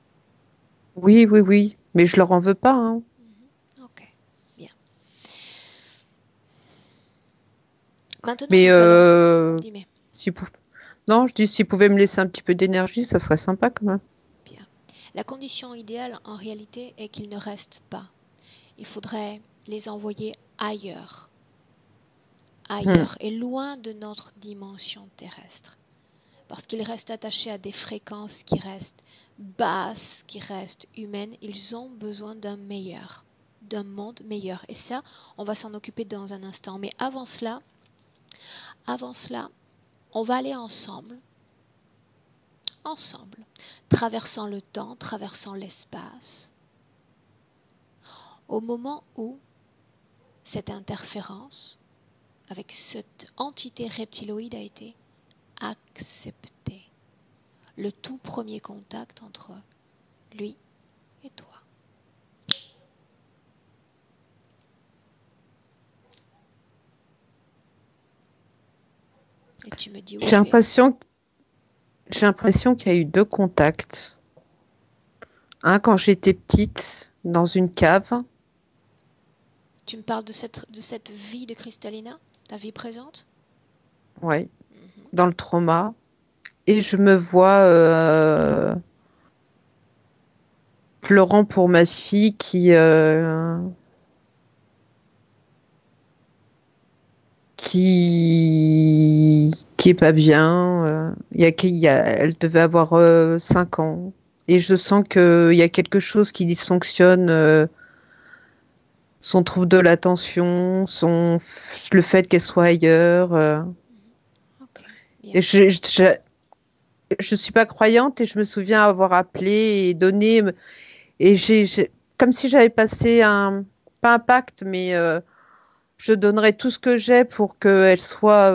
Oui, oui, oui. Mais je leur en veux pas, hein. Ok, bien. Maintenant Mais nous allons... Dis-moi. si pou- non, je dis s'ils pouvaient me laisser un petit peu d'énergie, ça serait sympa quand même. Bien. La condition idéale en réalité est qu'ils ne restent pas. Il faudrait les envoyer ailleurs, Hmm. et loin de notre dimension terrestre. Parce qu'ils restent attachés à des fréquences qui restent basses, qui restent humaines. Ils ont besoin d'un meilleur, d'un monde meilleur. Et ça, on va s'en occuper dans un instant. Mais avant cela, on va aller ensemble ensemble, traversant le temps, traversant l'espace, au moment où cette interférence avec cette entité reptiloïde a été acceptée. Le tout premier contact entre lui et toi. Et tu me dis où J'ai tu es. l'impression qu'il y a eu 2 contacts. Un quand j'étais petite, dans une cave. Tu me parles de cette vie de Kristallina, ta vie présente? Ouais, dans le trauma. Et je me vois pleurant pour ma fille qui est pas bien. Elle devait avoir 5 ans. Et je sens qu'il y a quelque chose qui dysfonctionne. Son trouble de l'attention, le fait qu'elle soit ailleurs. Ok, bien. Et je suis pas croyante et je me souviens avoir appelé et donné. Et comme si j'avais passé pas un pacte, mais je donnerais tout ce que j'ai pour qu'elle soit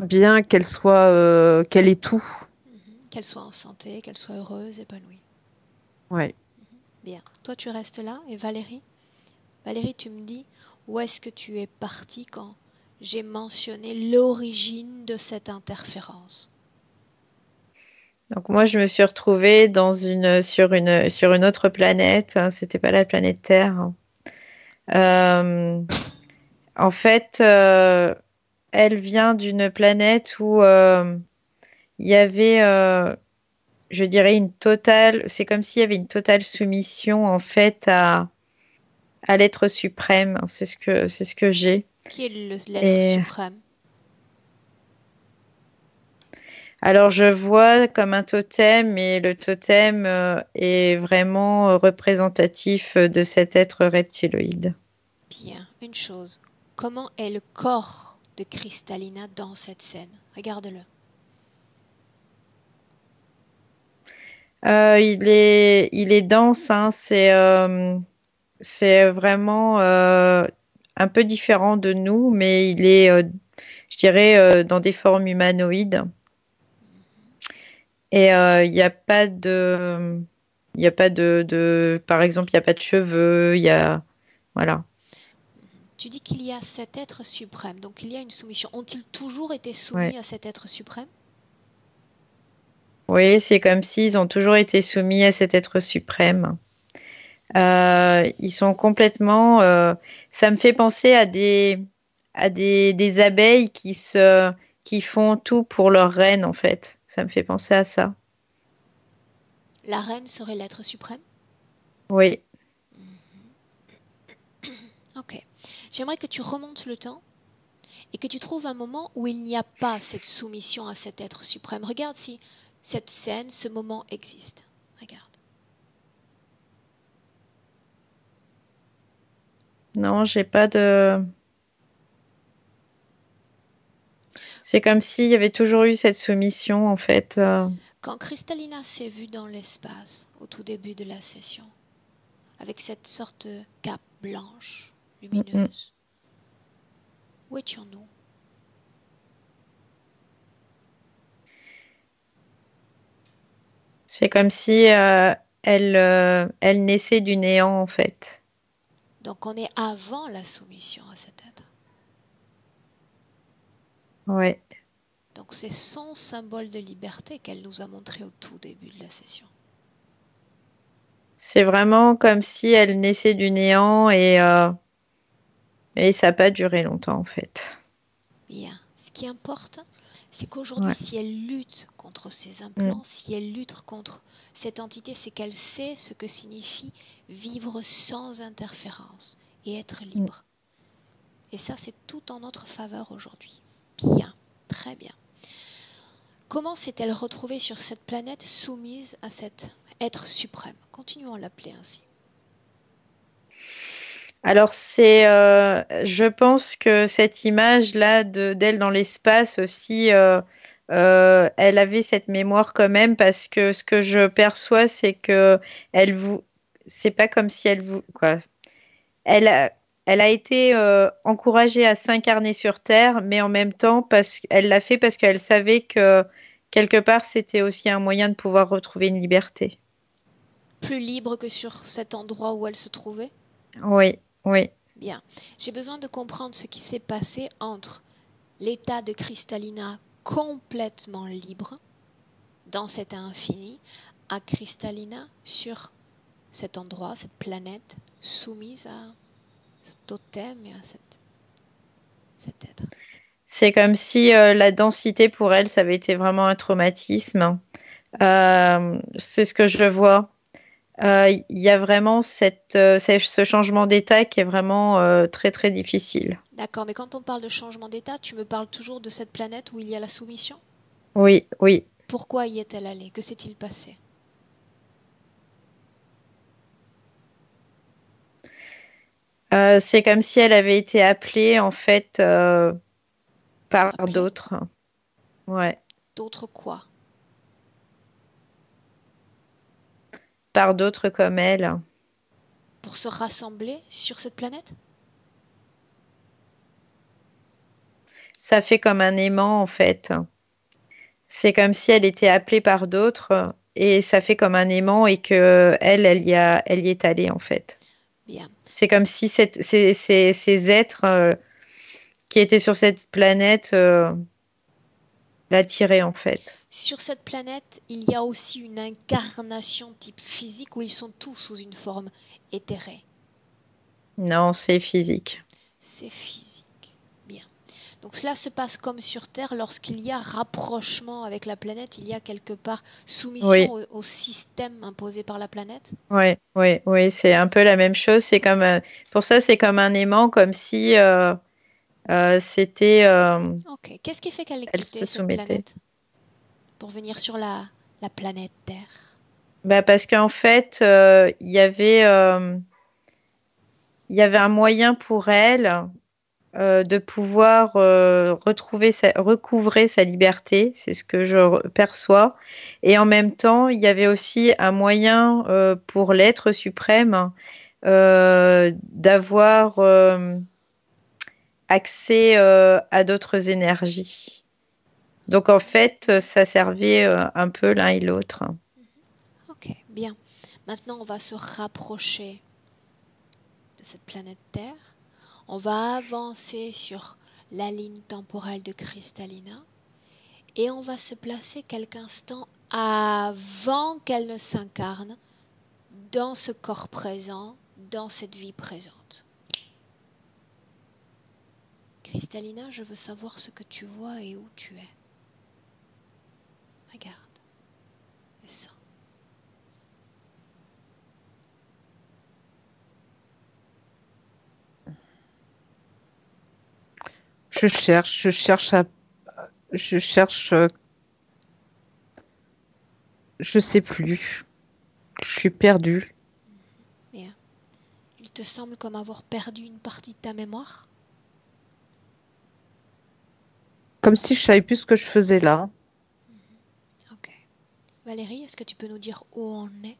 bien, qu'elle ait tout. Qu'elle soit en santé, qu'elle soit heureuse, épanouie. Ouais. Bien. Toi, tu restes là. Et Valérie? Valérie, tu me dis, où est-ce que tu es partie quand j'ai mentionné l'origine de cette interférence? Donc moi, je me suis retrouvée sur une autre planète. Hein, c'était pas la planète Terre. Euh, En fait, elle vient d'une planète où il y avait, je dirais, c'est comme s'il y avait une totale soumission en fait à l'être suprême. C'est ce que j'ai. Qui est l'être Et suprême? alors je vois comme un totem, et le totem est vraiment représentatif de cet être reptiloïde. Bien. Une chose. Comment est le corps de Kristallina dans cette scène? Regarde-le. Il est dense, hein, c'est vraiment un peu différent de nous, mais il est, je dirais, dans des formes humanoïdes. Et il y a pas par exemple, il n'y a pas de cheveux, voilà. Tu dis qu'il y a cet être suprême, donc il y a une soumission. Ont-ils toujours été soumis Ouais. à cet être suprême? Oui, c'est comme s'ils ont toujours été soumis à cet être suprême. Ils sont complètement. Ça me fait penser des abeilles qui font tout pour leur reine, en fait. Ça me fait penser à ça. La reine serait l'être suprême? Oui. Ok. J'aimerais que tu remontes le temps et que tu trouves un moment où il n'y a pas cette soumission à cet être suprême. Regarde si cette scène, ce moment existe. Regarde. Non, j'ai pas de. C'est comme s'il y avait toujours eu cette soumission, en fait. Quand Kristallina s'est vue dans l'espace au tout début de la session, avec cette sorte de cape blanche, Mm. lumineuse, où étions-nous? C'est comme si elle naissait du néant, en fait. Donc on est avant la soumission à cet être. Ouais. Donc c'est son symbole de liberté qu'elle nous a montré au tout début de la session. C'est vraiment comme si elle naissait du néant et ça n'a pas duré longtemps, en fait. Bien. Ce qui importe, c'est qu'aujourd'hui, Ouais. si elle lutte contre ces Mm. implants, si elle lutte contre cette entité, c'est qu'elle sait ce que signifie vivre sans interférence et être libre. Et ça, c'est tout en notre faveur aujourd'hui. Bien, très bien. Comment s'est-elle retrouvée sur cette planète soumise à cet être suprême? Continuons à l'appeler ainsi. Alors, je pense que cette image-là d'elle dans l'espace aussi elle avait cette mémoire quand même parce que ce que je perçois, c'est que c'est pas comme si quoi. Elle a, elle a été encouragée à s'incarner sur Terre, mais en même temps, elle l'a fait parce qu'elle savait que quelque part, c'était aussi un moyen de pouvoir retrouver une liberté. Plus libre que sur cet endroit où elle se trouvait? Oui, oui. Bien. J'ai besoin de comprendre ce qui s'est passé entre l'état de Kristallina complètement libre dans cet infini à Kristallina sur cet endroit, cette planète soumise à ce totem et à cet être. C'est comme si la densité pour elle, ça avait été vraiment un traumatisme. C'est ce que je vois. Il y a vraiment ce changement d'état qui est vraiment très très difficile. D'accord, mais quand on parle de changement d'état, tu me parles toujours de cette planète où il y a la soumission? Oui, oui. Pourquoi y est-elle allée? Que s'est-il passé? C'est comme si elle avait été appelée en fait par Appelée? d'autres. Ouais, D'autres quoi? par d'autres comme elle. Pour se rassembler sur cette planète? Ça fait comme un aimant en fait. C'est comme si elle était appelée par d'autres et ça fait comme un aimant et que elle y est allée en fait. Bien. C'est comme si ces êtres qui étaient sur cette planète l'attiraient en fait. Sur cette planète, il y a aussi une incarnation type physique où ils sont tous sous une forme éthérée. Non, c'est physique. C'est physique. Bien. Donc cela se passe comme sur Terre lorsqu'il y a rapprochement avec la planète, il y a quelque part soumission Oui, au système imposé par la planète. oui, oui, oui, c'est un peu la même chose. C'est comme pour ça, c'est comme un aimant, comme si c'était, Ok. Qu'est-ce qui fait qu'elle ait elle quitté se cette soumettait. planète pour venir sur la planète Terre? Bah, parce qu'en fait, il y avait un moyen pour elle de pouvoir recouvrer sa liberté, c'est ce que je perçois. Et en même temps, il y avait aussi un moyen pour l'être suprême d'avoir accès à d'autres énergies. Donc en fait, ça servait un peu l'un et l'autre. Ok, bien. Maintenant, on va se rapprocher de cette planète Terre. On va avancer sur la ligne temporelle de Kristallina et on va se placer quelques instants avant qu'elle ne s'incarne dans ce corps présent, dans cette vie présente. Kristallina, je veux savoir ce que tu vois et où tu es. Regarde et sens. Je cherche je cherche, je sais plus. Je suis perdue. Bien. Il te semble comme avoir perdu une partie de ta mémoire? Comme si je savais plus ce que je faisais là. Ok. Valérie, est-ce que tu peux nous dire où on est?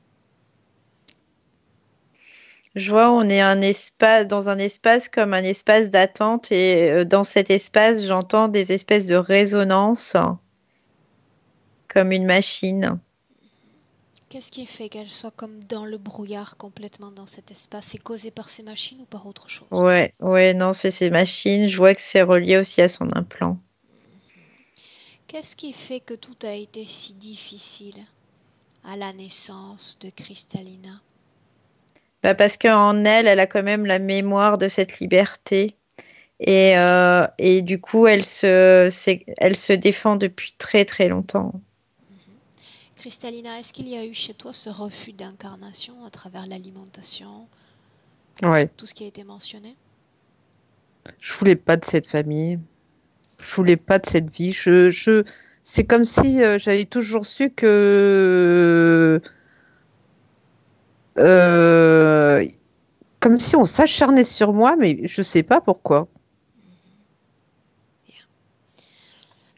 Je vois, on est dans un espace comme un espace d'attente et dans cet espace, j'entends des espèces de résonances comme une machine. Qu'est-ce qui fait qu'elle soit comme dans le brouillard complètement dans cet espace? C'est causé par ces machines ou par autre chose? Ouais, ouais, non, c'est ces machines. Je vois que c'est relié aussi à son implant. Qu'est-ce qui fait que tout a été si difficile à la naissance de Kristallina? Bah, parce qu'en elle, elle a quand même la mémoire de cette liberté. Et du coup, elle se défend depuis très très longtemps. Kristallina, est-ce qu'il y a eu chez toi ce refus d'incarnation à travers l'alimentation, Ouais. tout ce qui a été mentionné? Je voulais pas de cette famille. Je voulais pas de cette vie. C'est comme si j'avais toujours su que, euh, comme si on s'acharnait sur moi, mais je sais pas pourquoi.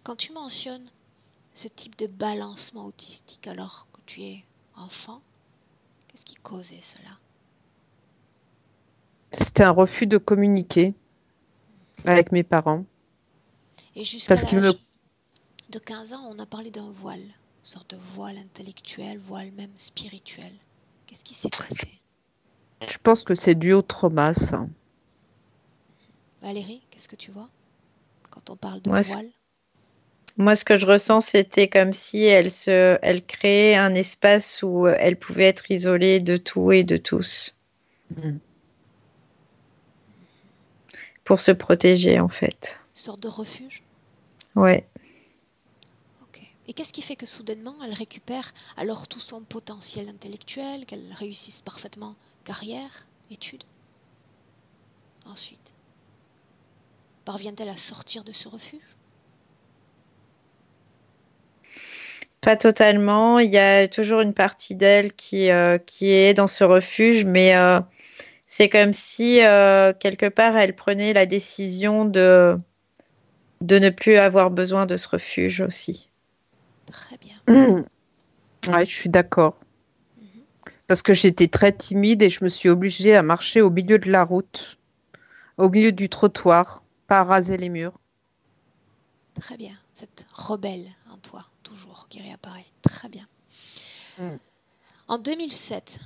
Quand tu mentionnes ce type de balancement autistique alors que tu es enfant, qu'est-ce qui causait cela? C'était un refus de communiquer avec mes parents. Et jusqu'à Parce qu'ils me... l'âge de 15 ans, on a parlé d'un voile, une sorte de voile intellectuel, voile même spirituel. Qu'est-ce qui s'est passé? Je pense que c'est dû au trauma, ça. Valérie, qu'est-ce que tu vois quand on parle de Moi, voile? Moi, ce que je ressens, c'était comme si elle créait un espace où elle pouvait être isolée de tout et de tous Mm. pour se protéger, en fait. Une sorte de refuge? Ouais. Ok. Et qu'est-ce qui fait que soudainement elle récupère alors tout son potentiel intellectuel, qu'elle réussisse parfaitement carrière, études? Ensuite, parvient-elle à sortir de ce refuge? Pas totalement. Il y a toujours une partie d'elle qui est dans ce refuge, mais c'est comme si, quelque part, elle prenait la décision de ne plus avoir besoin de ce refuge aussi. Très bien. Ouais, je suis d'accord. Mhm. Parce que j'étais très timide et je me suis obligée à marcher au milieu de la route, au milieu du trottoir, pas à raser les murs. Très bien. Cette rebelle en toi, toujours, qui réapparaît. Très bien. Mm. En 2007,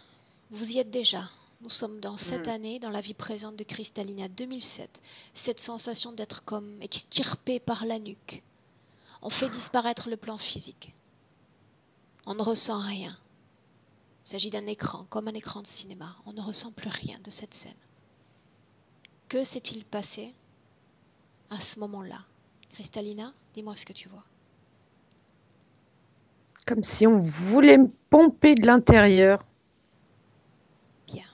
vous y êtes déjà. Nous sommes dans cette année, dans la vie présente de Cristalina 2007. Cette sensation d'être comme extirpé par la nuque. On fait disparaître le plan physique. On ne ressent rien. Il s'agit d'un écran, comme un écran de cinéma. On ne ressent plus rien de cette scène. Que s'est-il passé à ce moment-là? Cristalina, dis-moi ce que tu vois. Comme si on voulait me pomper de l'intérieur, Bien.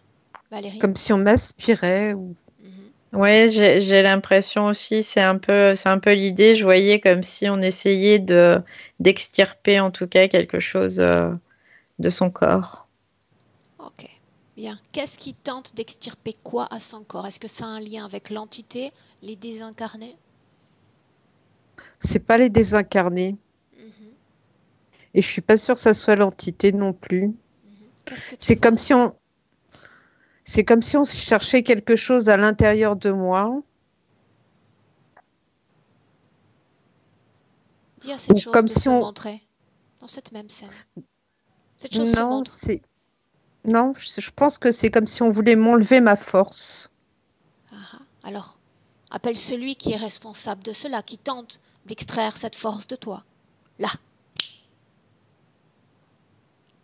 Valérie? comme si on m'aspirait. Mhm. Ouais, j'ai l'impression aussi, c'est un peu l'idée. Je voyais comme si on essayait d'extirper en tout cas quelque chose de son corps. Ok. Bien. Qu'est-ce qui tente d'extirper quoi à son corps? Est-ce que ça a un lien avec l'entité, les désincarnés? C'est pas les désincarnés. Mhm. Et je suis pas sûre que ça soit l'entité non plus. Qu'est-ce que tu C'est vois? comme si on, c'est comme si on cherchait quelque chose à l'intérieur de moi, Dis à cette ou chose comme de si se on, montrer dans cette même scène. Cette chose se non, montre. non, je pense que c'est comme si on voulait m'enlever ma force. Ah ah. Alors, appelle celui qui est responsable de cela, qui tente d'extraire cette force de toi. Là.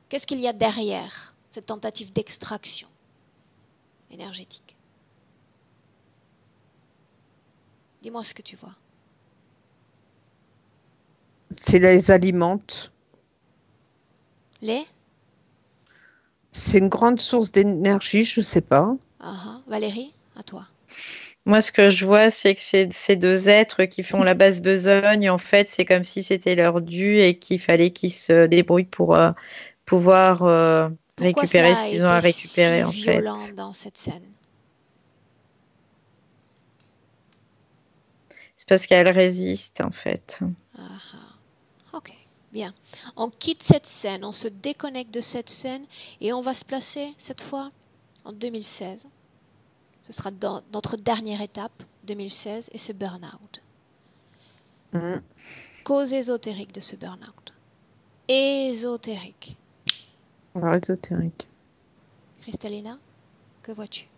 Qu'est-ce qu'il y a derrière cette tentative d'extraction énergétique? Dis-moi ce que tu vois. C'est les alimente. Les? C'est une grande source d'énergie, je sais pas. Ah ah. Valérie, à toi. Moi, ce que je vois, c'est que ces deux êtres qui font la basse besogne, en fait, c'est comme si c'était leur dû et qu'il fallait qu'ils se débrouillent pour pouvoir Pourquoi récupérer cela ce a qu'ils ont à été si récupérer, en violent fait. dans cette scène? C'est parce qu'elle résiste, en fait. Ah ah. Ok, bien. On quitte cette scène, on se déconnecte de cette scène et on va se placer cette fois en 2016. Ce sera dans notre dernière étape, 2016, et ce burn-out. Mm. Cause ésotérique de ce burn-out. Ésotérique. Alors, ésotérique. Cristalina, que vois-tu?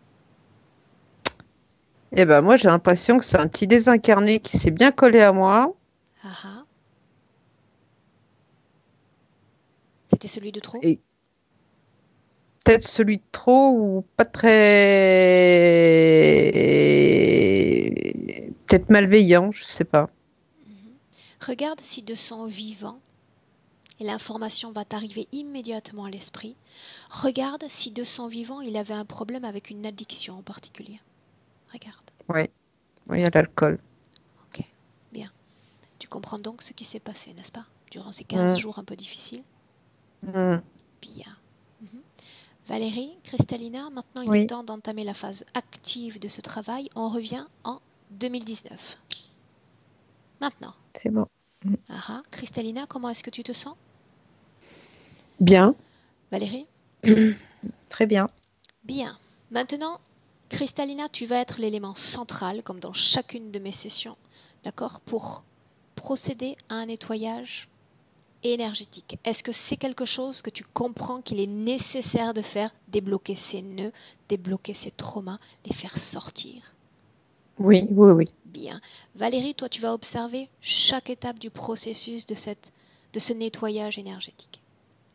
Eh ben, moi, j'ai l'impression que c'est un petit désincarné qui s'est bien collé à moi. Ah ah. C'était celui de trop? Et peut-être celui de trop ou pas très... Peut-être malveillant, je sais pas. Regarde si de son vivant, et l'information va t'arriver immédiatement à l'esprit, regarde si de son vivant il avait un problème avec une addiction en particulier. Regarde. Oui, oui, à l'alcool. Ok, bien. Tu comprends donc ce qui s'est passé, n'est-ce pas? Durant ces 15 Mm. jours un peu difficiles? Mm. Bien. Mhm. Valérie, Cristalina, maintenant il est Oui, temps d'entamer la phase active de ce travail. On revient en 2019. Maintenant. c'est bon. Cristalina, comment est-ce que tu te sens? Bien. Valérie? Très bien. Bien. Maintenant, Cristalina, tu vas être l'élément central, comme dans chacune de mes sessions, d'accord, pour procéder à un nettoyage énergétique. Est-ce que c'est quelque chose que tu comprends qu'il est nécessaire de faire, débloquer ces nœuds, débloquer ces traumas, les faire sortir? Oui, oui, oui. Bien. Valérie, toi, tu vas observer chaque étape du processus de ce nettoyage énergétique.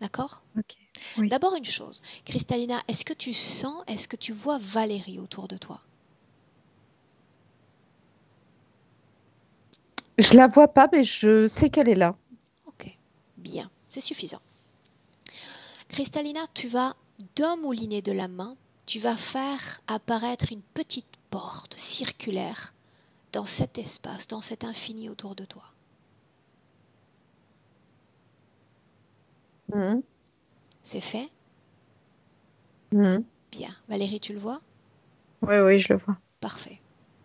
D'accord? Ok. Oui. D'abord une chose. Cristalina, est-ce que tu sens, est-ce que tu vois Valérie autour de toi? Je la vois pas, mais je sais qu'elle est là. Ok. Bien. C'est suffisant. Cristalina, tu vas, d'un moulinet de la main, tu vas faire apparaître une petite porte circulaire dans cet espace, dans cet infini autour de toi. Mhm. C'est fait? Mhm. Bien. Valérie, tu le vois? Oui, oui, je le vois. Parfait.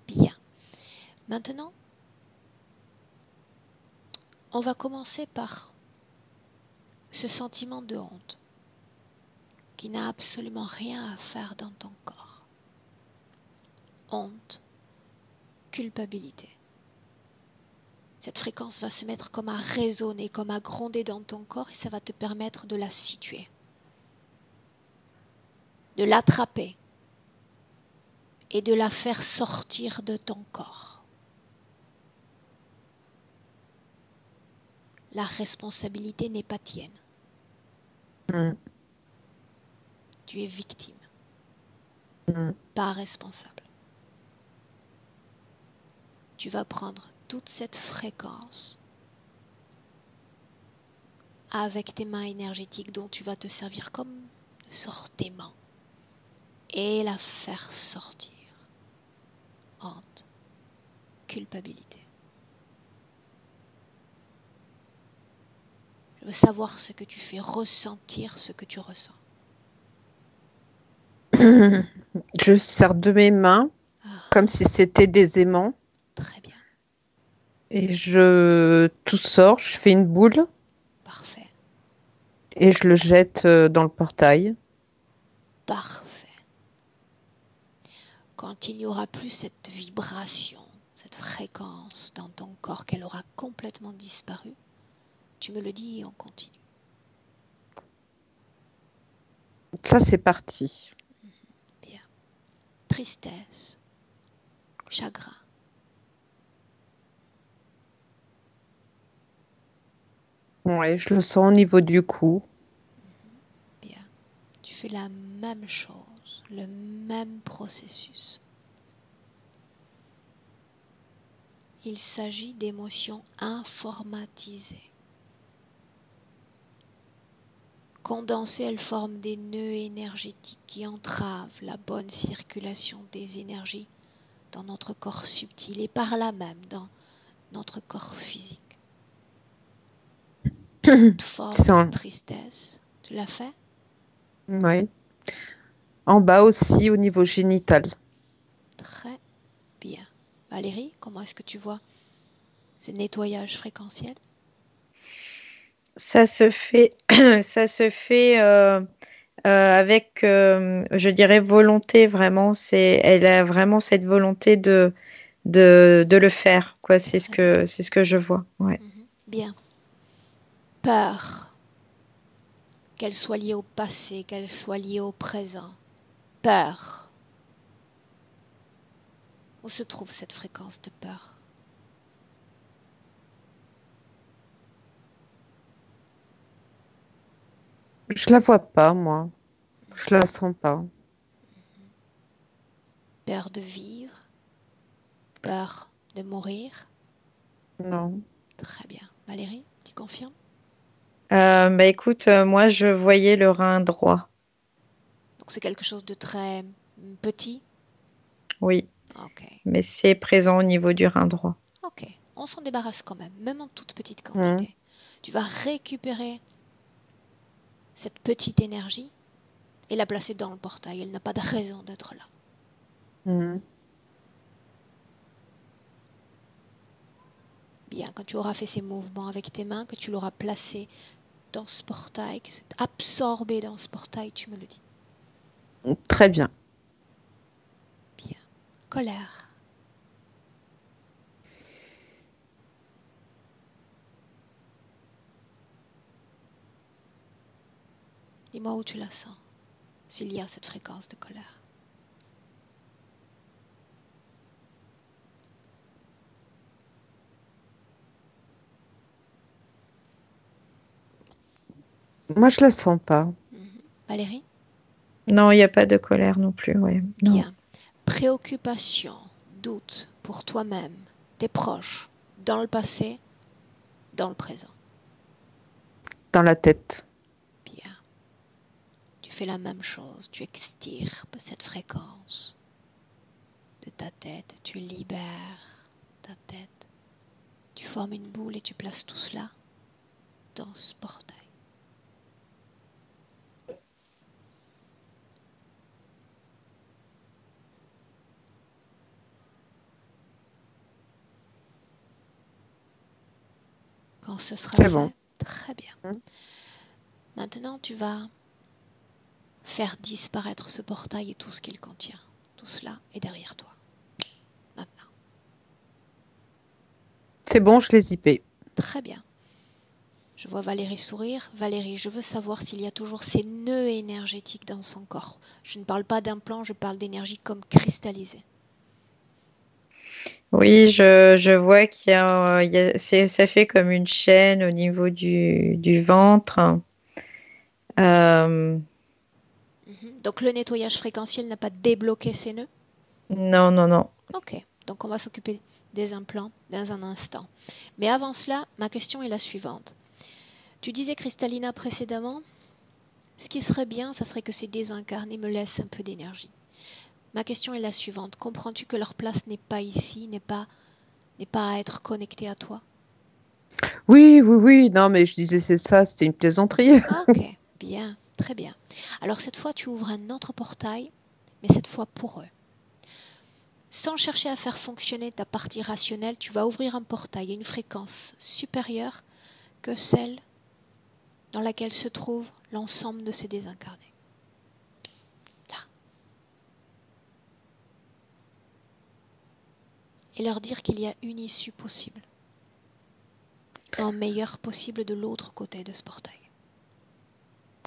Bien. Maintenant, on va commencer par ce sentiment de honte qui n'a absolument rien à faire dans ton corps. Honte, culpabilité. Cette fréquence va se mettre comme à résonner, comme à gronder dans ton corps et ça va te permettre de la situer, de l'attraper et de la faire sortir de ton corps. La responsabilité n'est pas tienne. Mhm. Tu es victime, Mhm. pas responsable. Tu vas prendre toute cette fréquence avec tes mains énergétiques dont tu vas te servir comme une sorte d'aimant et la faire sortir. Honte, culpabilité. Je veux savoir ce que tu fais, ressentir ce que tu ressens. Je sers de mes mains comme si c'était des aimants Très bien, et tout sort, je fais une boule parfait, et je le jette dans le portail. parfait. Quand il n'y aura plus cette vibration, cette fréquence dans ton corps, qu'elle aura complètement disparu, tu me le dis et on continue. Ça, c'est parti. Bien. Tristesse, chagrin. Ouais, je le sens au niveau du cou. Bien. Tu fais la même chose, le même processus. Il s'agit d'émotions informatisées. Condensées, elles forment des nœuds énergétiques qui entravent la bonne circulation des énergies dans notre corps subtil et par là même dans notre corps physique. Toute forme C'est de en... tristesse, tu l'as fait? ouais. En bas aussi, au niveau génital. Très bien. Valérie, comment est-ce que tu vois ce nettoyage fréquentiel? Ça se fait, ça se fait avec, je dirais, volonté vraiment. Elle a vraiment cette volonté de le faire, quoi. Très bien. C'est ce que je vois. Ouais. Bien. Peur, qu'elle soit liée au passé, qu'elle soit liée au présent. Peur. Où se trouve cette fréquence de peur? Je la vois pas, moi. Je la sens pas. Peur de vivre, peur de mourir. Non. Très bien. Valérie, tu confirmes? Bah écoute, moi je voyais le rein droit. Donc c'est quelque chose de très petit. Oui, Ok. mais c'est présent au niveau du rein droit. Ok. On s'en débarrasse quand même en toute petite Mhm. quantité. Tu vas récupérer cette petite énergie et la placer dans le portail. Elle n'a pas de raison d'être là. Mhm. Bien, quand tu auras fait ces mouvements avec tes mains, que tu l'auras placé dans ce portail, que c'est absorbé dans ce portail, tu me le dis. Très bien. Bien. Colère. Dis-moi où tu la sens, s'il y a cette fréquence de colère. Moi, je la sens pas. Valérie? Non, il n'y a pas de colère non plus. Ouais. Non. Bien. Préoccupation, doute pour toi-même, tes proches, dans le passé, dans le présent. Dans la tête. Bien. Tu fais la même chose, tu extirpes cette fréquence de ta tête, tu libères ta tête. Tu formes une boule et tu places tout cela dans ce portail. Quand ce sera C'est fait, bon. très bien. Maintenant, tu vas faire disparaître ce portail et tout ce qu'il contient. Tout cela est derrière toi. Maintenant. C'est bon, je l'ai zippé. Très bien. Je vois Valérie sourire. Valérie, je veux savoir s'il y a toujours ces nœuds énergétiques dans son corps. Je ne parle pas d'implant, je parle d'énergie comme cristallisée. Oui, je vois ça fait comme une chaîne au niveau du ventre. Donc le nettoyage fréquentiel n'a pas débloqué ces nœuds? Non, non, non. Ok, donc on va s'occuper des implants dans un instant. Mais avant cela, ma question est la suivante. Tu disais, Cristalina, précédemment, ce qui serait bien, ça serait que ces désincarnés me laissent un peu d'énergie. Ma question est la suivante. Comprends-tu que leur place n'est pas ici, n'est pas à être connectée à toi? Oui, oui, oui. Non, mais je disais c'est ça, c'était une plaisanterie. Ok, bien, très bien. Alors cette fois, tu ouvres un autre portail, mais cette fois pour eux. Sans chercher à faire fonctionner ta partie rationnelle, tu vas ouvrir un portail à une fréquence supérieure que celle dans laquelle se trouve l'ensemble de ces désincarnés. Là. Et leur dire qu'il y a une issue possible. Un meilleur possible de l'autre côté de ce portail.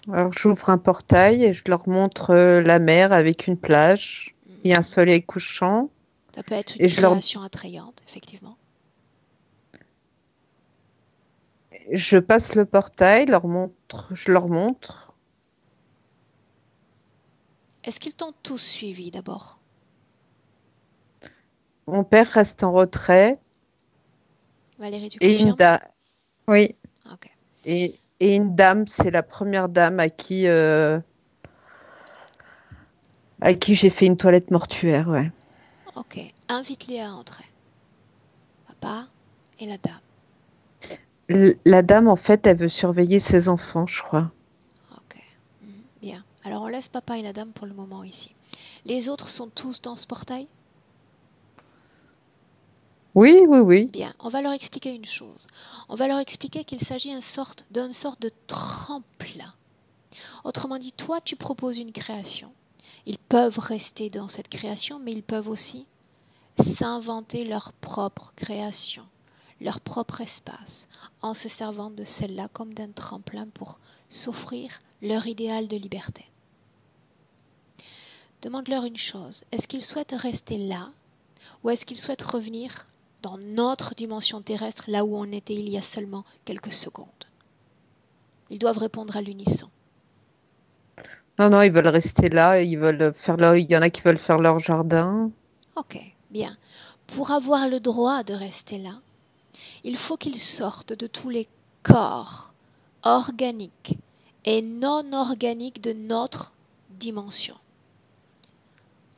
Alors, j'ouvre un portail et je leur montre la mer avec une plage et un soleil couchant. Ça peut être une Et je leur création attrayante, effectivement. Je passe le portail, je leur montre. Est-ce qu'ils t'ont tous suivi d'abord? Mon père reste en retrait Valérie, tu et confirmes? Oui. Ok. et une dame, c'est la première dame à qui j'ai fait une toilette mortuaire, ouais. Ok. Invite-les à entrer. Papa et la dame. La dame, en fait, elle veut surveiller ses enfants, je crois. Ok. Bien. Alors on laisse papa et la dame pour le moment ici. Les autres sont tous dans ce portail? Oui, oui, oui. Bien. On va leur expliquer une chose. On va leur expliquer qu'il s'agit d'une sorte de tremplin. Autrement dit, toi, tu proposes une création. Ils peuvent rester dans cette création, mais ils peuvent aussi s'inventer leur propre création, leur propre espace, en se servant de celle-là comme d'un tremplin pour s'offrir leur idéal de liberté. Demande-leur une chose, est-ce qu'ils souhaitent rester là ou est-ce qu'ils souhaitent revenir dans notre dimension terrestre, là où on était il y a seulement quelques secondes? Ils doivent répondre à l'unisson. Non, non, ils veulent rester là, il y en a qui veulent faire leur jardin. Ok, bien. Pour avoir le droit de rester là, il faut qu'ils sortent de tous les corps organiques et non organiques de notre dimension.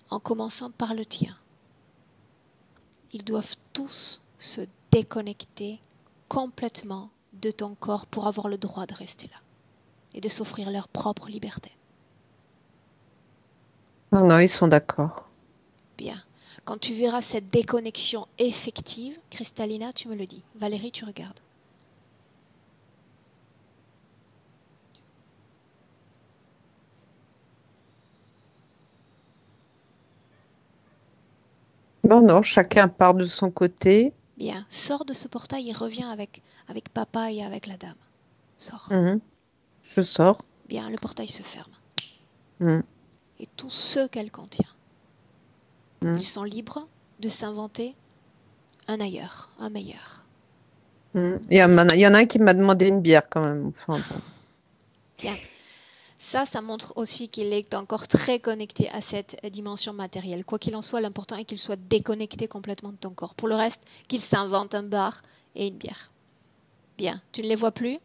En commençant par le tien. Ils doivent tous se déconnecter complètement de ton corps pour avoir le droit de rester là et de s'offrir leur propre liberté. Non, non, ils sont d'accord. Bien. Quand tu verras cette déconnexion effective, Cristalina, tu me le dis. Valérie, tu regardes. Non, non, chacun part de son côté. Bien, sors de ce portail et reviens avec papa et avec la dame. Sors. Mhm. Je sors. Bien, le portail se ferme. Mhm. Et tout ce qu'elle contient. Mhm. Ils sont libres de s'inventer un ailleurs, un meilleur. Mhm. Il y en a un qui m'a demandé une bière quand même. Enfin, bon. Bien. Ça montre aussi qu'il est encore très connecté à cette dimension matérielle. Quoi qu'il en soit, l'important est qu'il soit déconnecté complètement de ton corps. Pour le reste, qu'il s'invente un bar et une bière. Bien. Tu ne les vois plus?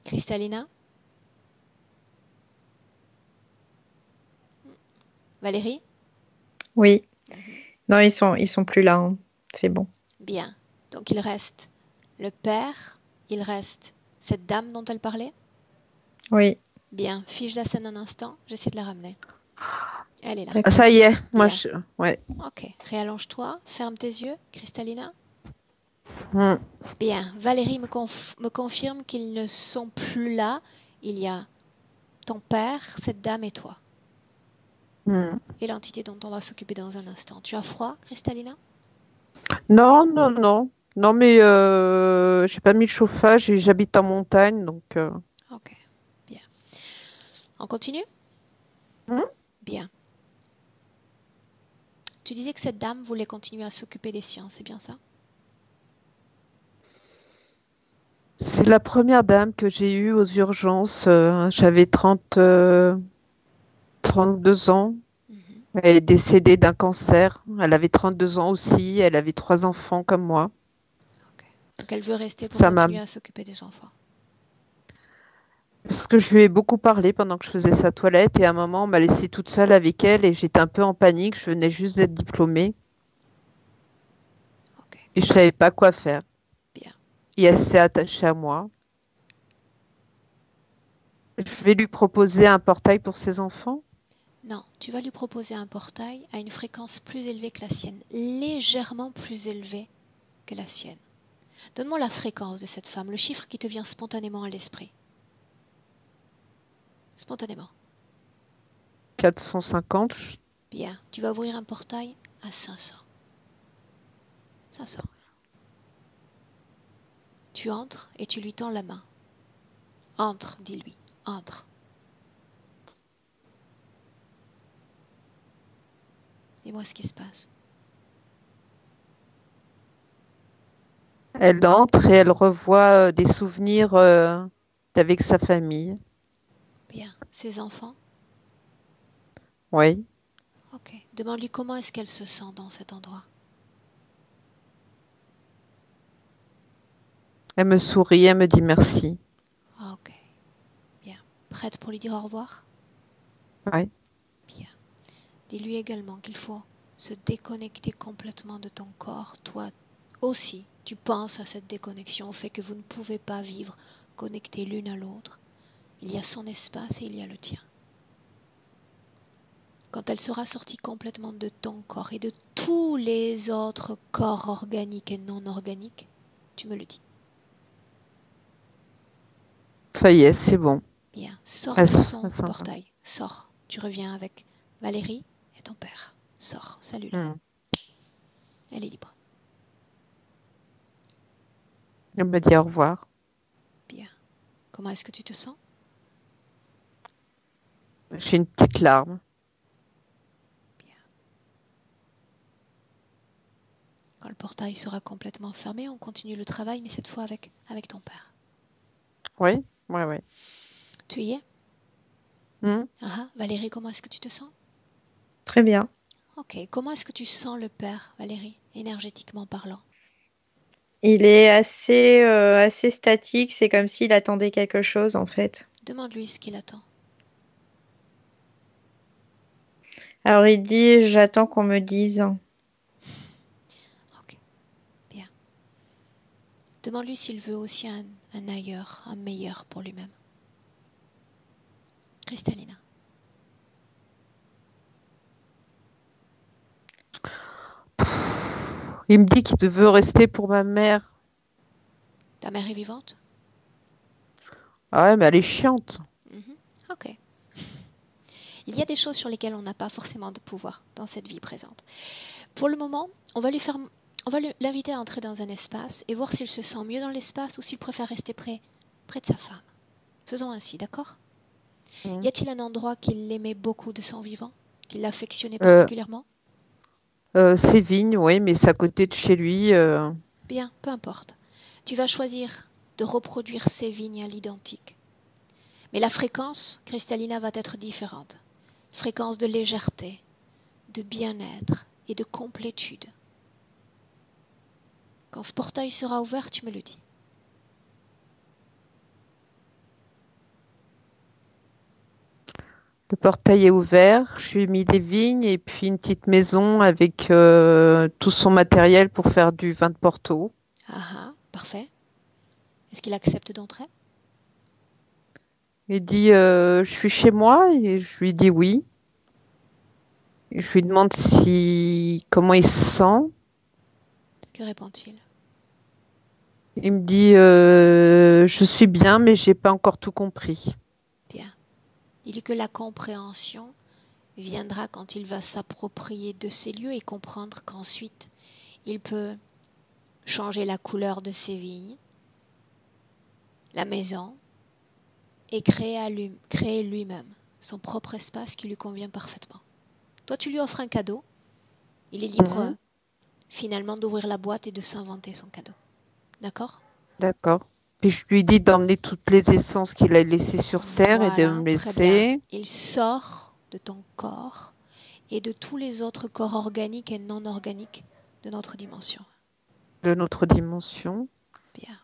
Cristalina? Valérie? Oui. Non, ils sont plus là, hein. C'est bon. Bien. Donc il reste le père, il reste cette dame dont elle parlait. Oui, Bien. Fige la scène un instant, j'essaie de la ramener. Elle est là. Ah, d'accord. ça y est, moi, Bien. ouais. Ok. Réallonge-toi, ferme tes yeux, Cristalina. Mhm. Bien. Valérie me confirme qu'ils ne sont plus là. Il y a ton père, cette dame et toi. Mhm. Et l'entité dont on va s'occuper dans un instant. Tu as froid, Cristalina? Non, non, non. Non, mais j'ai pas mis le chauffage et j'habite en montagne, donc. Ok. Bien. On continue? Mhm. Bien. Tu disais que cette dame voulait continuer à s'occuper des siens, c'est bien ça? C'est la première dame que j'ai eue aux urgences. J'avais 32 ans. Mhm. Elle est décédée d'un cancer. Elle avait 32 ans aussi. Elle avait 3 enfants comme moi. Ok. Donc elle veut rester pour Ça m'a... continuer à s'occuper des enfants. Parce que je lui ai beaucoup parlé pendant que je faisais sa toilette et à un moment, on m'a laissée toute seule avec elle et j'étais un peu en panique. Je venais juste d'être diplômée Ok. et je savais pas quoi faire. Bien. Et elle s'est attachée à moi. Je vais lui proposer un portail pour ses enfants. Non, tu vas lui proposer un portail à une fréquence plus élevée que la sienne, légèrement plus élevée que la sienne. Donne-moi la fréquence de cette femme, le chiffre qui te vient spontanément à l'esprit. Spontanément. 450. Bien, tu vas ouvrir un portail à 500. 500. Tu entres et tu lui tends la main. Entre, dis-lui, entre. Dis-moi ce qui se passe. Elle entre et elle revoit des souvenirs avec sa famille. Bien, ses enfants. Oui. Ok. Demande-lui comment est-ce qu'elle se sent dans cet endroit. Elle me sourit, elle me dit merci. Ok. Bien. Prête pour lui dire au revoir? Oui. Bien. Dis-lui également qu'il faut se déconnecter complètement de ton corps. Toi aussi, tu penses à cette déconnexion, au fait que vous ne pouvez pas vivre connectés l'une à l'autre. Il y a son espace et il y a le tien. Quand elle sera sortie complètement de ton corps et de tous les autres corps organiques et non organiques, tu me le dis. Ça y est, c'est bon. Bien, sors Elle de s- son elle s'en va. portail. Sors. Tu reviens avec Valérie et ton père. Sors. Salut-la. Hmm. Elle est libre. Elle me dit au revoir. Bien. Comment est-ce que tu te sens? J'ai une petite larme. Bien. Quand le portail sera complètement fermé, on continue le travail, mais cette fois avec ton père. Oui, oui, oui. Tu y es? Hmm. Ah, Valérie, comment est-ce que tu te sens? Très bien. Ok. Comment est-ce que tu sens le père, Valérie, énergétiquement parlant? Il est assez statique. C'est comme s'il attendait quelque chose, en fait. Demande-lui ce qu'il attend. Alors, il dit, j'attends qu'on me dise. Ok. Bien. Demande-lui s'il veut aussi un ailleurs, un meilleur pour lui-même. Cristalina. Il me dit qu'il veut rester pour ma mère. Ta mère est vivante? Ah ouais, mais elle est chiante. Mhm. Ok. Il y a des choses sur lesquelles on n'a pas forcément de pouvoir dans cette vie présente. Pour le moment, on va l'inviter à entrer dans un espace et voir s'il se sent mieux dans l'espace ou s'il préfère rester près de sa femme. Faisons ainsi, d'accord? Y a-t-il un endroit qu'il aimait beaucoup de son vivant, qu'il l'affectionnait Euh, particulièrement? Sévigne, oui, mais c'est à côté de chez lui. Bien, peu importe. Tu vas choisir de reproduire ces vignes à l'identique. Mais la fréquence, Cristalina, va être différente. Fréquence de légèreté, de bien-être et de complétude. Quand ce portail sera ouvert, tu me le dis. Le portail est ouvert. Je lui ai mis des vignes et puis une petite maison avec tout son matériel pour faire du vin de Porto. Ah ah, parfait. Est-ce qu'il accepte d'entrer? Il dit je suis chez moi et je lui dis oui. Et je lui demande comment il se sent. Que répond-il? Il me dit je suis bien mais j'ai pas encore tout compris. Bien. Dis-lui que la compréhension viendra quand il va s'approprier de ces lieux et comprendre qu'ensuite il peut changer la couleur de ses vignes, la maison, et créer lui-même son propre espace qui lui convient parfaitement. Toi, tu lui offres un cadeau, il est libre finalement d'ouvrir la boîte et de s'inventer son cadeau. D'accord? D'accord. Puis je lui dis d'emmener toutes les essences qu'il a laissées sur Terre et de Voilà, me très bien. laisser Il sort de ton corps et de tous les autres corps organiques et non organiques de notre dimension. de notre dimension. Bien.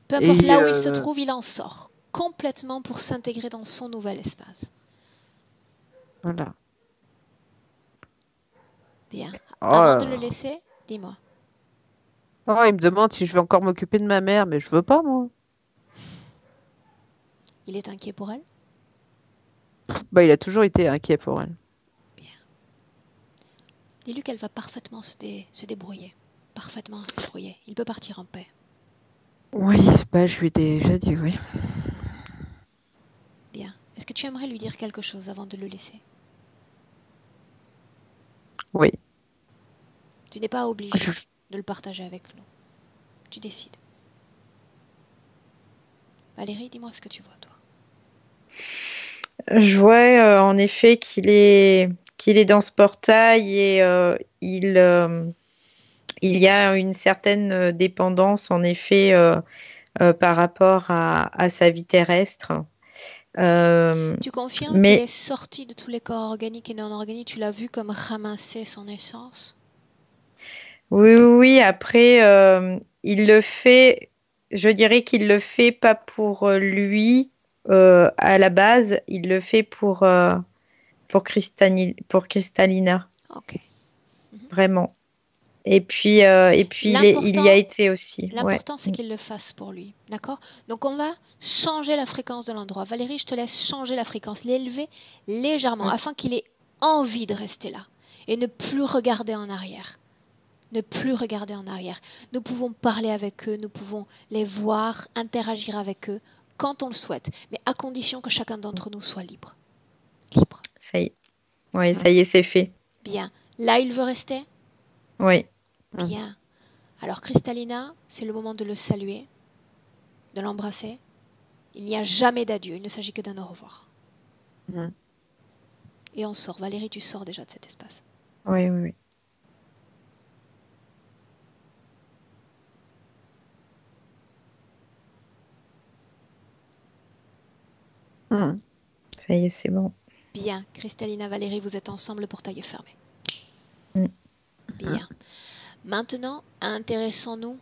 Peu importe Et là où il se trouve, il en sort complètement pour s'intégrer dans son nouvel espace. voilà. Bien. Avant de le Oh, laisser, dis-moi. oh, il me demande si je vais encore m'occuper de ma mère, mais je veux pas, moi. Il est inquiet pour elle? Bah, il a toujours été inquiet pour elle. Bien. Dis-lui qu'elle va parfaitement se débrouiller. Parfaitement se débrouiller. Il peut partir en paix. Oui, bah, je lui ai déjà dit oui. Bien. Est-ce que tu aimerais lui dire quelque chose avant de le laisser? Oui. Tu n'es pas obligé Je- de le partager avec nous. Tu décides. Valérie, dis-moi ce que tu vois, toi. Je vois en effet qu'il est dans ce portail et il y a une certaine dépendance en effet par rapport à sa vie terrestre. Tu confirmes qu'il est Mais sorti de tous les corps organiques et non organiques? Tu l'as vu comme ramasser son essence? oui, oui, oui, après, il le fait, je dirais qu'il le fait pas pour lui à la base, il le fait pour Cristalina, Ok. vraiment. Et puis il y a L'important, été aussi, ouais. l'important, c'est qu'il le fasse pour lui. D'accord? Donc, on va changer la fréquence de l'endroit. Valérie, je te laisse changer la fréquence, l'élever légèrement Mm. afin qu'il ait envie de rester là et ne plus regarder en arrière. Ne plus regarder en arrière. Nous pouvons parler avec eux, nous pouvons les voir, interagir avec eux quand on le souhaite, mais à condition que chacun d'entre nous soit libre. Libre. Ça y est, ouais, ça y est, c'est fait. Bien. Là, il veut rester? Oui, Bien. Alors, Cristalina, c'est le moment de le saluer, de l'embrasser. Il n'y a jamais d'adieu, il ne s'agit que d'un au revoir. Mhm. Et on sort. Valérie, tu sors déjà de cet espace. oui, oui, oui. Mhm. Ça y est, c'est bon. Bien. Cristalina, Valérie, vous êtes ensemble, le portail est fermé. Mm. Bien. Maintenant, intéressons-nous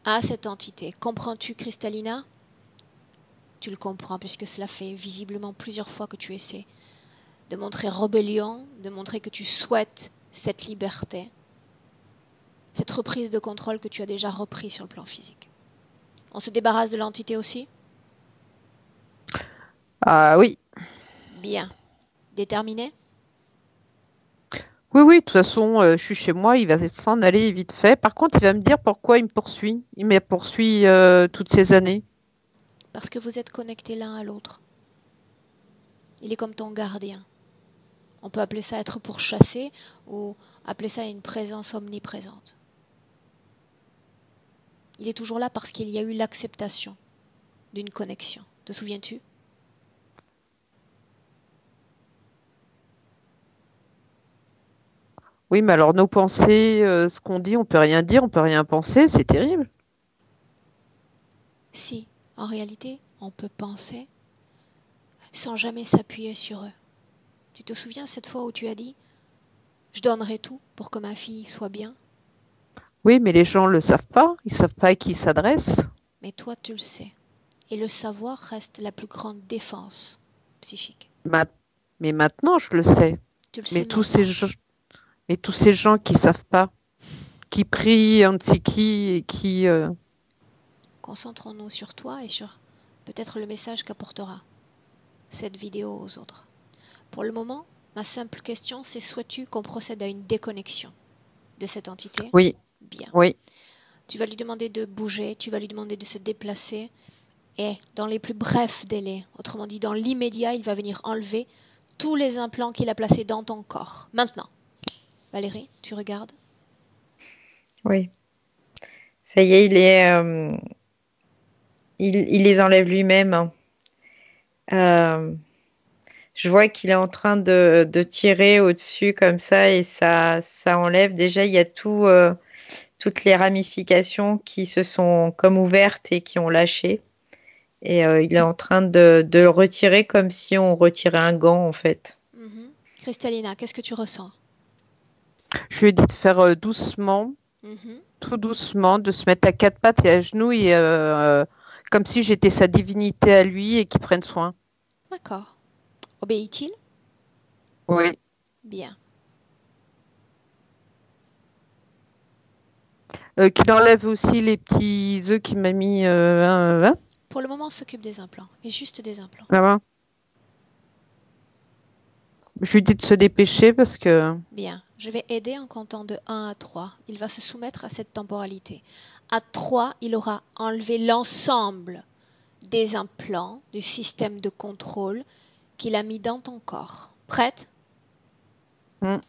à cette entité. Comprends-tu, Cristalina? Tu le comprends puisque cela fait visiblement plusieurs fois que tu essaies de montrer rébellion, de montrer que tu souhaites cette liberté, cette reprise de contrôle que tu as déjà repris sur le plan physique. On se débarrasse de l'entité aussi? Ah oui. Bien. Déterminé? Oui, oui, de toute façon, je suis chez moi, il va s'en aller vite fait. Par contre, il va me dire pourquoi il me poursuit. Il m'a poursuivi toutes ces années. Parce que vous êtes connectés l'un à l'autre. Il est comme ton gardien. On peut appeler ça être pourchassé ou appeler ça une présence omniprésente. Il est toujours là parce qu'il y a eu l'acceptation d'une connexion. Te souviens-tu? Oui, mais alors nos pensées, ce qu'on dit, on peut rien dire, on peut rien penser, c'est terrible. Si, en réalité, on peut penser sans jamais s'appuyer sur eux. Tu te souviens cette fois où tu as dit je donnerai tout pour que ma fille soit bien, Oui, mais les gens le savent pas, ils savent pas à qui ils s'adressent. mais toi tu le sais. Et le savoir reste la plus grande défense psychique. Ma- Mais maintenant, je le sais. Tu le sais Mais tous ces maintenant. gens, mais tous ces gens qui savent pas, qui prient, on ne sait qui, et qui. Concentrons-nous sur toi et sur peut-être le message qu'apportera cette vidéo aux autres. Pour le moment, ma simple question, c'est souhaites-tu qu'on procède à une déconnexion de cette entité? Oui, Bien. oui. Tu vas lui demander de bouger, tu vas lui demander de se déplacer et dans les plus brefs délais, autrement dit dans l'immédiat, il va venir enlever tous les implants qu'il a placés dans ton corps. Maintenant, Valérie, tu regardes? Oui. Ça y est, il les enlève lui-même, hein. Euh, je vois qu'il est en train de tirer au-dessus comme ça et ça enlève. Déjà, il y a toutes les ramifications qui se sont comme ouvertes et qui ont lâché. Et il est en train de le retirer comme si on retirait un gant, en fait. Mhm. Cristalina, qu'est-ce que tu ressens? Je lui ai dit de faire doucement, Mhm. tout doucement, de se mettre à quatre pattes et à genoux, et, comme si j'étais sa divinité à lui et qu'il prenne soin. D'accord. Obéit-il? Oui. Bien. Qu'il enlève aussi les petits œufs qu'il m'a mis. Pour le moment, on s'occupe des implants, et juste des implants. Là-bas. Je lui dis de se dépêcher parce que. Bien, je vais aider en comptant de 1 à 3. Il va se soumettre à cette temporalité. À 3, il aura enlevé l'ensemble des implants du système de contrôle qu'il a mis dans ton corps. Prête? Hmm.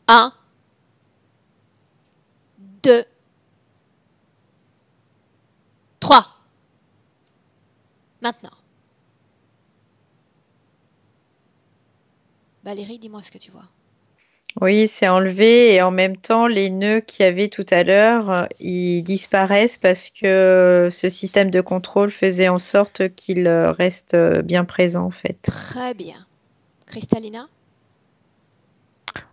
1, 2, 3. Maintenant. Valérie, dis-moi ce que tu vois. Oui, c'est enlevé et en même temps, les nœuds qu'il y avait tout à l'heure, ils disparaissent parce que ce système de contrôle faisait en sorte qu'il reste bien présent, en fait. Très bien. Cristalina?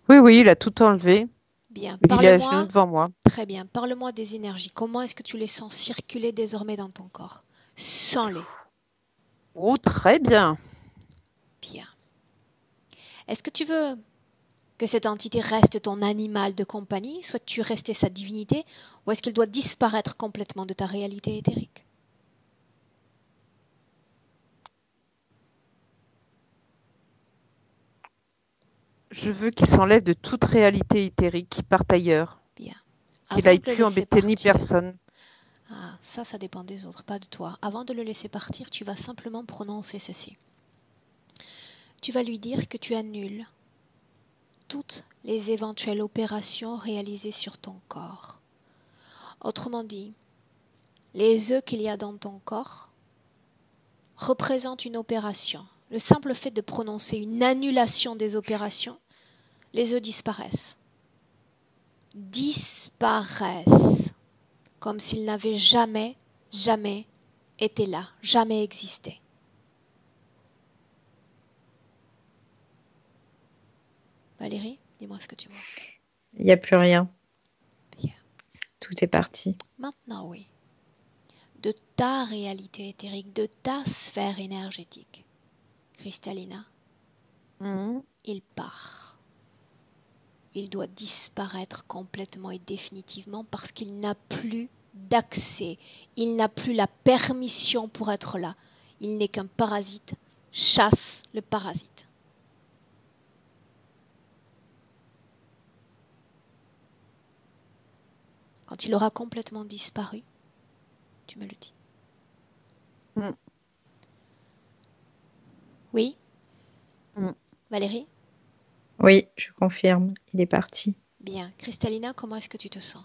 Oui, oui, il a tout enlevé. Bien. Il est à genoux Parle-moi. devant moi. Très bien. Parle-moi des énergies. Comment est-ce que tu les sens circuler désormais dans ton corps? Sens-les. Oh, très bien. Bien. Est-ce que tu veux que cette entité reste ton animal de compagnie, souhaites-tu rester sa divinité, ou est-ce qu'elle doit disparaître complètement de ta réalité éthérique? Je veux qu'il s'enlève de toute réalité éthérique, qu'il parte ailleurs, Bien. qu'il Avant aille de le plus laisser embêter ni partir, personne. ça dépend des autres, pas de toi. Avant de le laisser partir, tu vas simplement prononcer ceci. Tu vas lui dire que tu annules toutes les éventuelles opérations réalisées sur ton corps. Autrement dit, les œufs qu'il y a dans ton corps représentent une opération. Le simple fait de prononcer une annulation des opérations, les œufs disparaissent. Disparaissent. Comme s'ils n'avaient jamais, jamais été là, jamais existé. Valérie, dis-moi ce que tu vois. Il n'y a plus rien. Bien. Tout est parti. Maintenant, oui. De ta réalité éthérique, de ta sphère énergétique, Cristalina, Mhm. il part. Il doit disparaître complètement et définitivement parce qu'il n'a plus d'accès. Il n'a plus la permission pour être là. Il n'est qu'un parasite. Chasse le parasite. Quand il aura complètement disparu, tu me le dis. Mm. Oui, Mm. Valérie? Oui, je confirme, il est parti. Bien. Cristalina, comment est-ce que tu te sens?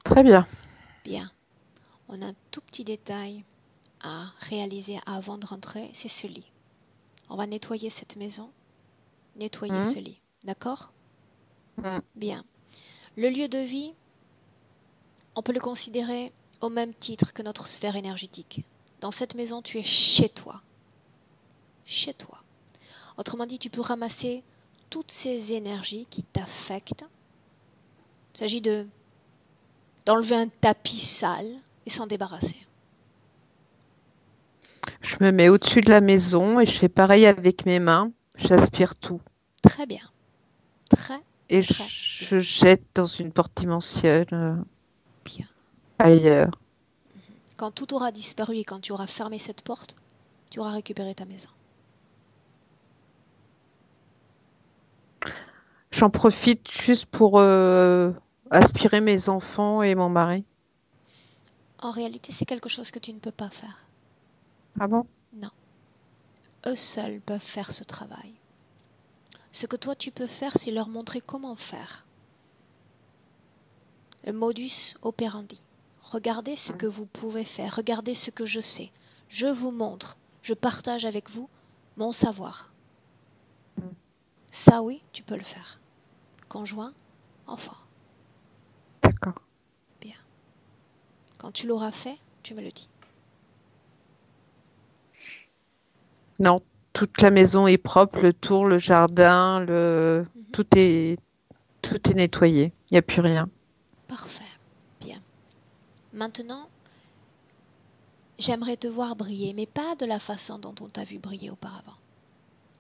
Très bien. Bien. On a un tout petit détail à réaliser avant de rentrer, c'est ce lit. On va nettoyer cette maison, nettoyer Mm. ce lit. D'accord? Mm. Bien. Le lieu de vie, on peut le considérer au même titre que notre sphère énergétique. Dans cette maison, tu es chez toi. Chez toi. Autrement dit, tu peux ramasser toutes ces énergies qui t'affectent. Il s'agit d'enlever un tapis sale et s'en débarrasser. Je me mets au-dessus de la maison et je fais pareil avec mes mains. J'aspire tout. Très bien. Très Et Très je jette dans une porte dimensionnelle bien. ailleurs. Quand tout aura disparu et quand tu auras fermé cette porte, tu auras récupéré ta maison. J'en profite juste pour aspirer mes enfants et mon mari. En réalité, c'est quelque chose que tu ne peux pas faire. Ah bon? Non. Eux seuls peuvent faire ce travail. Ce que toi tu peux faire, c'est leur montrer comment faire. Le modus operandi. Regardez ce que vous pouvez faire. Regardez ce que je sais. Je vous montre. Je partage avec vous mon savoir. Ça, oui, tu peux le faire. Conjoint, enfant. D'accord. Bien. Quand tu l'auras fait, tu me le dis. Non, toute la maison est propre, le tour, le jardin, tout est nettoyé. Il n'y a plus rien. Parfait. Bien. Maintenant, j'aimerais te voir briller, mais pas de la façon dont on t'a vu briller auparavant,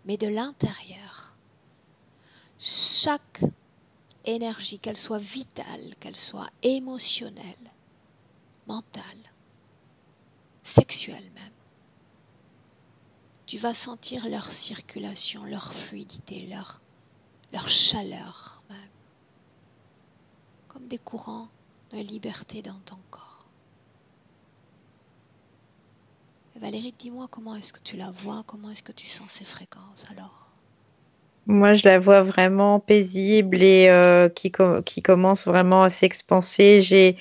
mais de l'intérieur. Chaque énergie, qu'elle soit vitale, qu'elle soit émotionnelle, mentale, sexuelle même, tu vas sentir leur circulation, leur fluidité, leur chaleur même, comme des courants de liberté dans ton corps. Et Valérie, dis-moi comment est-ce que tu la vois, comment est-ce que tu sens ces fréquences alors? Moi, je la vois vraiment paisible et qui commence vraiment à s'expanser. J'ai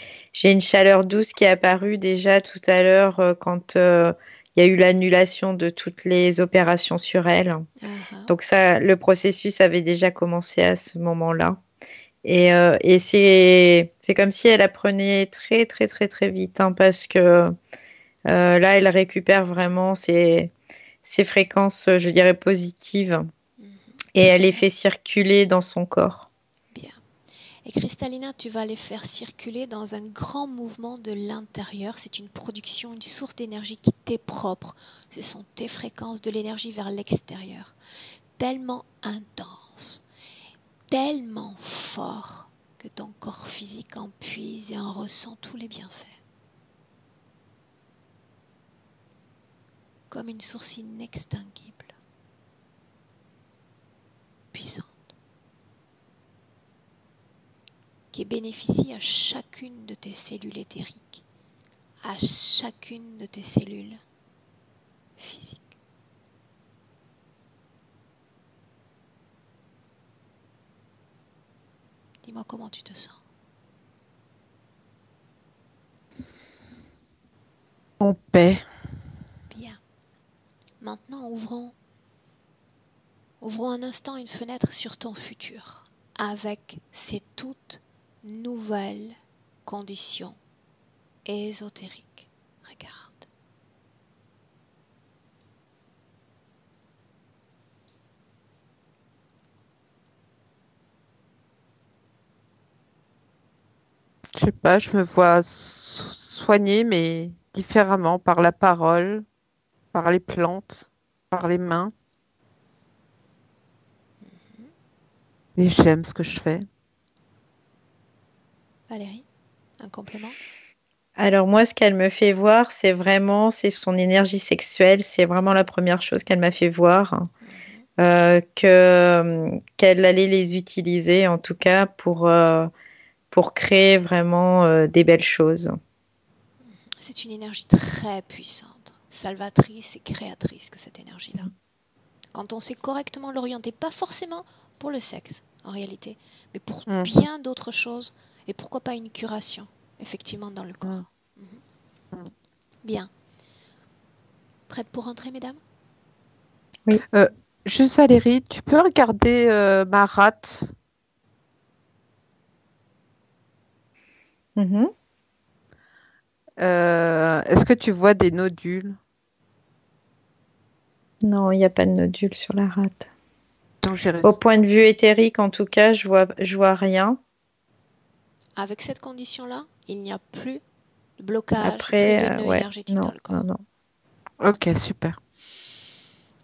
une chaleur douce qui est apparue déjà tout à l'heure quand il y a eu l'annulation de toutes les opérations sur elle. Uh-huh. Donc ça, le processus avait déjà commencé à ce moment-là. Et c'est comme si elle apprenait très, très, très, très vite hein, parce que là, elle récupère vraiment ses fréquences, je dirais, positives. Et elle les fait circuler dans son corps. Bien. Et Cristalina, tu vas les faire circuler dans un grand mouvement de l'intérieur. C'est une production, une source d'énergie qui t'est propre. Ce sont tes fréquences de l'énergie vers l'extérieur. Tellement intense, tellement fort que ton corps physique en puise et en ressent tous les bienfaits. Comme une source inextinguible, puissante, qui bénéficie à chacune de tes cellules éthériques, à chacune de tes cellules physiques. Dis-moi comment tu te sens. En paix. Bien. Maintenant, ouvrons un instant une fenêtre sur ton futur, avec ces toutes nouvelles conditions ésotériques. Regarde. Je sais pas, je me vois soignée, mais différemment, par la parole, par les plantes, par les mains. Et j'aime ce que je fais. Valérie, un complément? Alors moi, ce qu'elle me fait voir, c'est son énergie sexuelle. C'est vraiment la première chose qu'elle m'a fait voir. Qu'elle allait les utiliser, en tout cas, pour créer vraiment des belles choses. C'est une énergie très puissante, salvatrice et créatrice que cette énergie-là. Quand on sait correctement l'orienter, pas forcément pour le sexe en réalité, mais pour bien d'autres choses, et pourquoi pas une curation, effectivement, dans le corps. Bien. Prête pour rentrer, mesdames? Oui. Juste Valérie, tu peux regarder ma rate? Est-ce que tu vois des nodules? Non, il n'y a pas de nodule sur la rate. Donc, Au point de vue éthérique, en tout cas, je vois rien. Avec cette condition-là, il n'y a plus de blocage, Après, plus de nœud énergétique dans le corps. Non. Ok, super.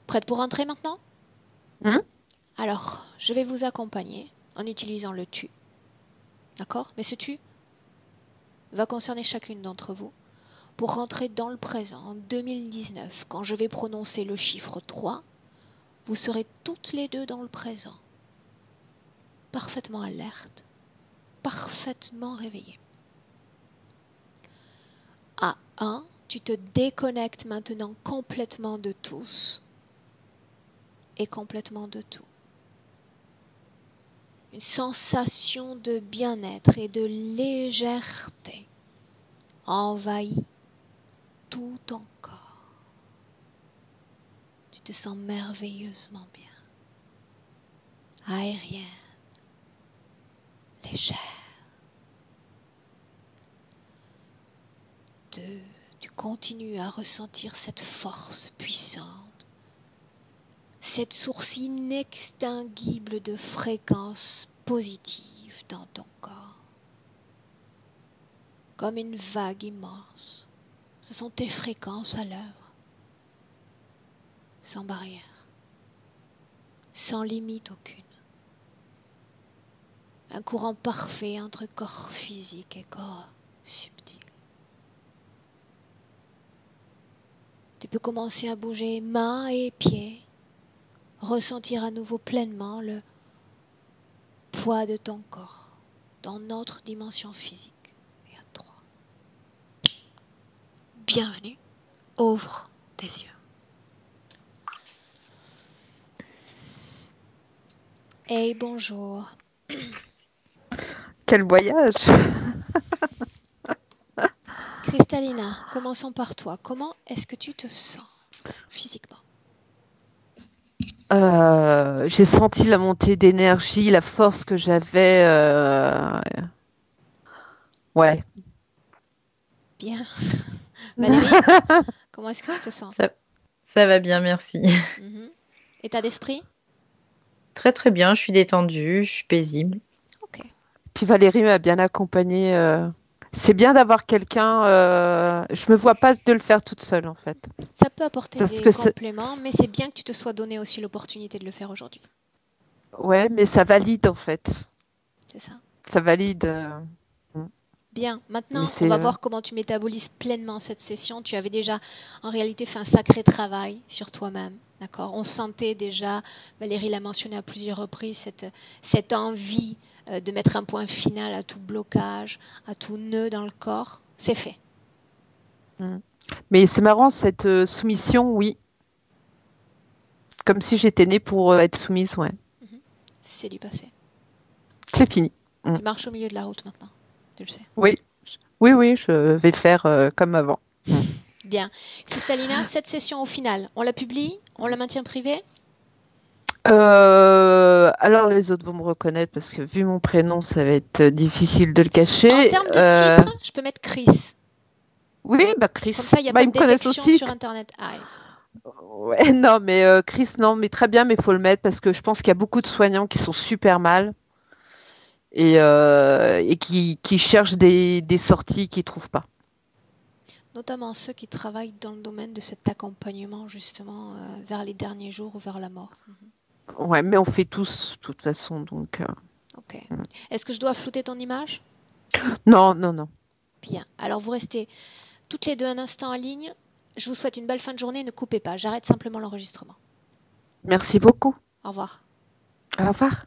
Prête pour rentrer maintenant? Alors, je vais vous accompagner en utilisant le tu. D'accord? Mais ce tu va concerner chacune d'entre vous pour rentrer dans le présent, en 2019. Quand je vais prononcer le chiffre 3, vous serez toutes les deux dans le présent, parfaitement alertes, parfaitement réveillées. À 1, tu te déconnectes maintenant complètement de tous et complètement de tout. Une sensation de bien-être et de légèreté envahit tout ton corps. Tu te sens merveilleusement bien, aérienne, légère. 2, tu continues à ressentir cette force puissante, cette source inextinguible de fréquences positives dans ton corps. Comme une vague immense, ce sont tes fréquences à l'œuvre, sans barrière, sans limite aucune. Un courant parfait entre corps physique et corps subtil. Tu peux commencer à bouger mains et pieds, ressentir à nouveau pleinement le poids de ton corps dans notre dimension physique. Et à 3. Bienvenue, ouvre tes yeux. Hey, bonjour. Quel voyage! Cristalina, commençons par toi. Comment est-ce que tu te sens physiquement? J'ai senti la montée d'énergie, la force que j'avais. Ouais. Bien. Valérie, comment est-ce que tu te sens? Ça va bien, merci. État d'esprit? Très très bien, je suis détendue, je suis paisible. Ok. Puis Valérie m'a bien accompagnée. C'est bien d'avoir quelqu'un. Je me vois pas de le faire toute seule en fait. Ça peut apporter Parce des que compléments, mais c'est bien que tu te sois donné aussi l'opportunité de le faire aujourd'hui. Ouais, mais ça valide en fait. C'est ça. Ça valide. Bien, maintenant Mais on va voir comment tu métabolises pleinement cette session. Tu avais déjà en réalité fait un sacré travail sur toi-même. D'accord? On sentait déjà, Valérie l'a mentionné à plusieurs reprises, cette envie de mettre un point final à tout blocage, à tout nœud dans le corps. C'est fait. Mais c'est marrant, cette soumission, oui. Comme si j'étais née pour être soumise, ouais. C'est du passé. C'est fini. Tu marches au milieu de la route maintenant. Tu le sais. Oui, je vais faire comme avant. Bien. Cristalina, cette session au final, on la publie? On la maintient privée? Alors les autres vont me reconnaître parce que vu mon prénom, ça va être difficile de le cacher. En termes de titre, je peux mettre Chris. Oui, bah Chris. Comme ça, il n'y a bah, pas ils de me connaissent détection aussi. sur Internet. Ah, Ouais, non, mais Chris, non, mais très bien, mais il faut le mettre parce que je pense qu'il y a beaucoup de soignants qui sont super mal et qui cherchent des sorties qu'ils ne trouvent pas. Notamment ceux qui travaillent dans le domaine de cet accompagnement justement vers les derniers jours ou vers la mort. Ouais, mais on fait tous, de toute façon, donc. Ok. Est-ce que je dois flouter ton image? Non, non, non. Bien. Alors vous restez toutes les deux un instant en ligne. Je vous souhaite une belle fin de journée. Ne coupez pas. J'arrête simplement l'enregistrement. Merci beaucoup. Au revoir. Au revoir.